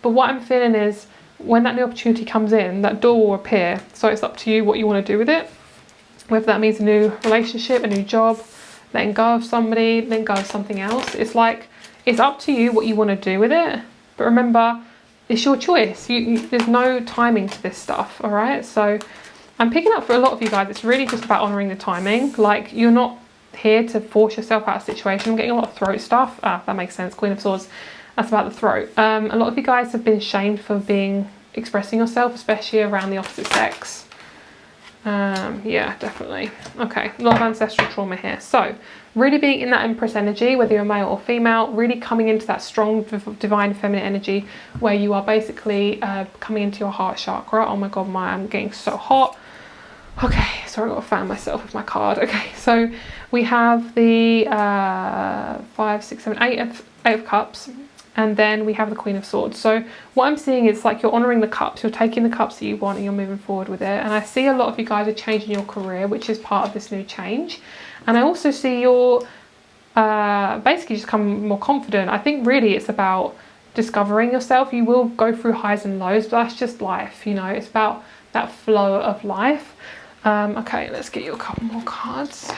But what I'm feeling is, when that new opportunity comes in, that door will appear. So it's up to you what you want to do with it. Whether that means a new relationship, a new job, letting go of somebody, letting go of something else. It's like, it's up to you what you want to do with it. But remember, it's your choice. There's no timing to this stuff, all right? So I'm picking up for a lot of you guys, it's really just about honouring the timing. Like, you're not here to force yourself out of a situation. I'm getting a lot of throat stuff. That makes sense. Queen of Swords, that's about the throat. A lot of you guys have been shamed for expressing yourself, especially around the opposite sex. Yeah, definitely. Okay, a lot of ancestral trauma here. So really being in that Empress energy, whether you're male or female, really coming into that strong divine feminine energy, where you are basically coming into your heart chakra. Oh my god, I'm getting so hot. Okay, sorry, I've got to fan myself with my card. Okay, so we have the 5, 6, 7, 8 of Cups, and then we have the Queen of Swords. So what I'm seeing is, like, you're honouring the cups, you're taking the cups that you want and you're moving forward with it. And I see a lot of you guys are changing your career, which is part of this new change. And I also see you're basically just become more confident. I think really it's about discovering yourself. You will go through highs and lows, but that's just life, you know. It's about that flow of life. Okay, let's get you a couple more cards.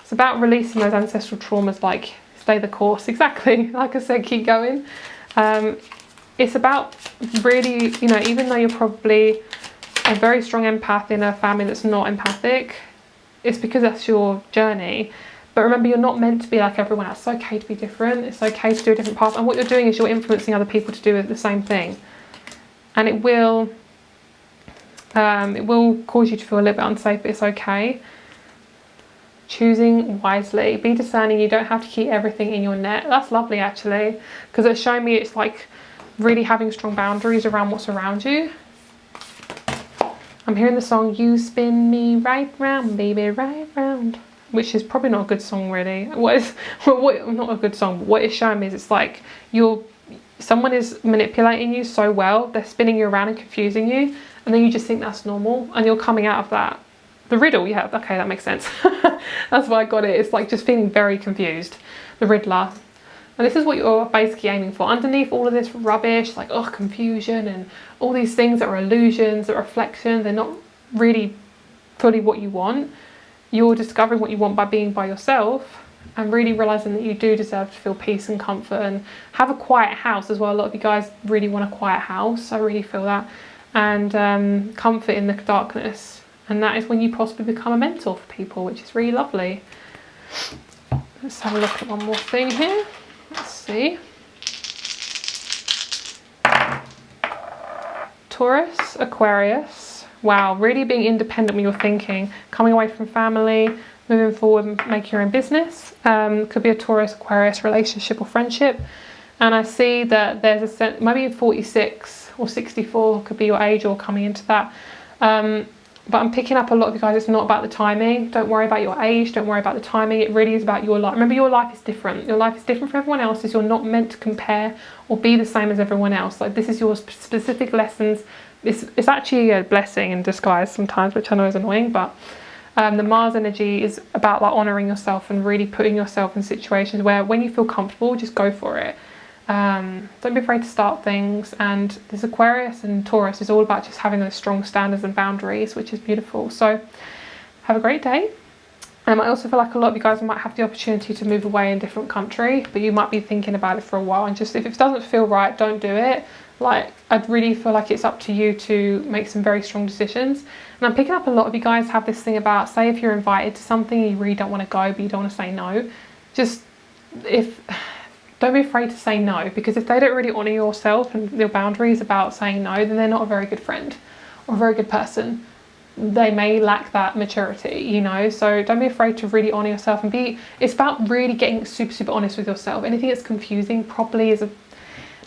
It's about releasing those ancestral traumas, like stay the course. Exactly, like I said, keep going. It's about really, you know, even though you're probably a very strong empath in a family that's not empathic, it's because that's your journey. But remember, you're not meant to be like everyone else. It's okay to be different. It's okay to do a different path. And what you're doing is you're influencing other people to do the same thing. And it will cause you to feel a little bit unsafe, but it's okay. Choosing wisely. Be discerning. You don't have to keep everything in your net. That's lovely, actually, because it's showing me it's like really having strong boundaries around what's around you. I'm hearing the song "You Spin Me Right Round, Baby, Right Round," which is probably not a good song, really. Not a good song, but what it's showing me is it's like someone is manipulating you so well, they're spinning you around and confusing you, and then you just think that's normal, and you're coming out of that. The riddle, yeah, okay, that makes sense. That's why I got it. It's like just feeling very confused. The Riddler. And this is what you're basically aiming for. Underneath all of this rubbish, like, oh, confusion and all these things that are illusions, that are reflections, they're not really fully what you want. You're discovering what you want by being by yourself and really realising that you do deserve to feel peace and comfort and have a quiet house as well. A lot of you guys really want a quiet house. I really feel that. And comfort in the darkness. And that is when you possibly become a mentor for people, which is really lovely. Let's have a look at one more thing here. Let's see. Taurus, Aquarius. Wow, really being independent when you're thinking, coming away from family, moving forward and making your own business. Could be a Taurus, Aquarius relationship or friendship. And I see that there's maybe 46 or 64 could be your age or coming into that. But I'm picking up a lot of you guys, it's not about the timing. Don't worry about your age, don't worry about the timing. It really is about your life. Remember, your life is different. Your life is different from everyone else's. You're not meant to compare or be the same as everyone else. Like, this is your specific lessons. It's actually a blessing in disguise sometimes, which I know is annoying, but the Mars energy is about like honouring yourself and really putting yourself in situations where when you feel comfortable, just go for it. Don't be afraid to start things. And this Aquarius and Taurus is all about just having those strong standards and boundaries, which is beautiful. So have a great day. I also feel like a lot of you guys might have the opportunity to move away in a different country, but you might be thinking about it for a while, and just if it doesn't feel right, don't do it. Like, I'd really feel like it's up to you to make some very strong decisions. And I'm picking up a lot of you guys have this thing about, say if you're invited to something and you really don't want to go, but you don't want to say no, don't be afraid to say no, because if they don't really honour yourself and your boundaries about saying no, then they're not a very good friend or a very good person. They may lack that maturity, you know. So don't be afraid to really honour yourself and it's about really getting super honest with yourself. Anything that's confusing probably is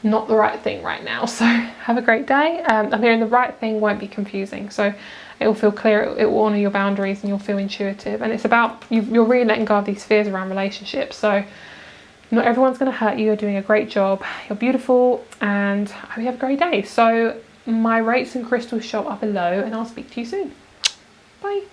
not the right thing right now. So have a great day. I'm hearing the right thing won't be confusing, so it will feel clear, it will honour your boundaries, and you'll feel intuitive. And it's about you're really letting go of these fears around relationships. So not everyone's going to hurt you. You're doing a great job. You're beautiful, and I hope you have a great day. So my rates and crystals show up below, and I'll speak to you soon. Bye.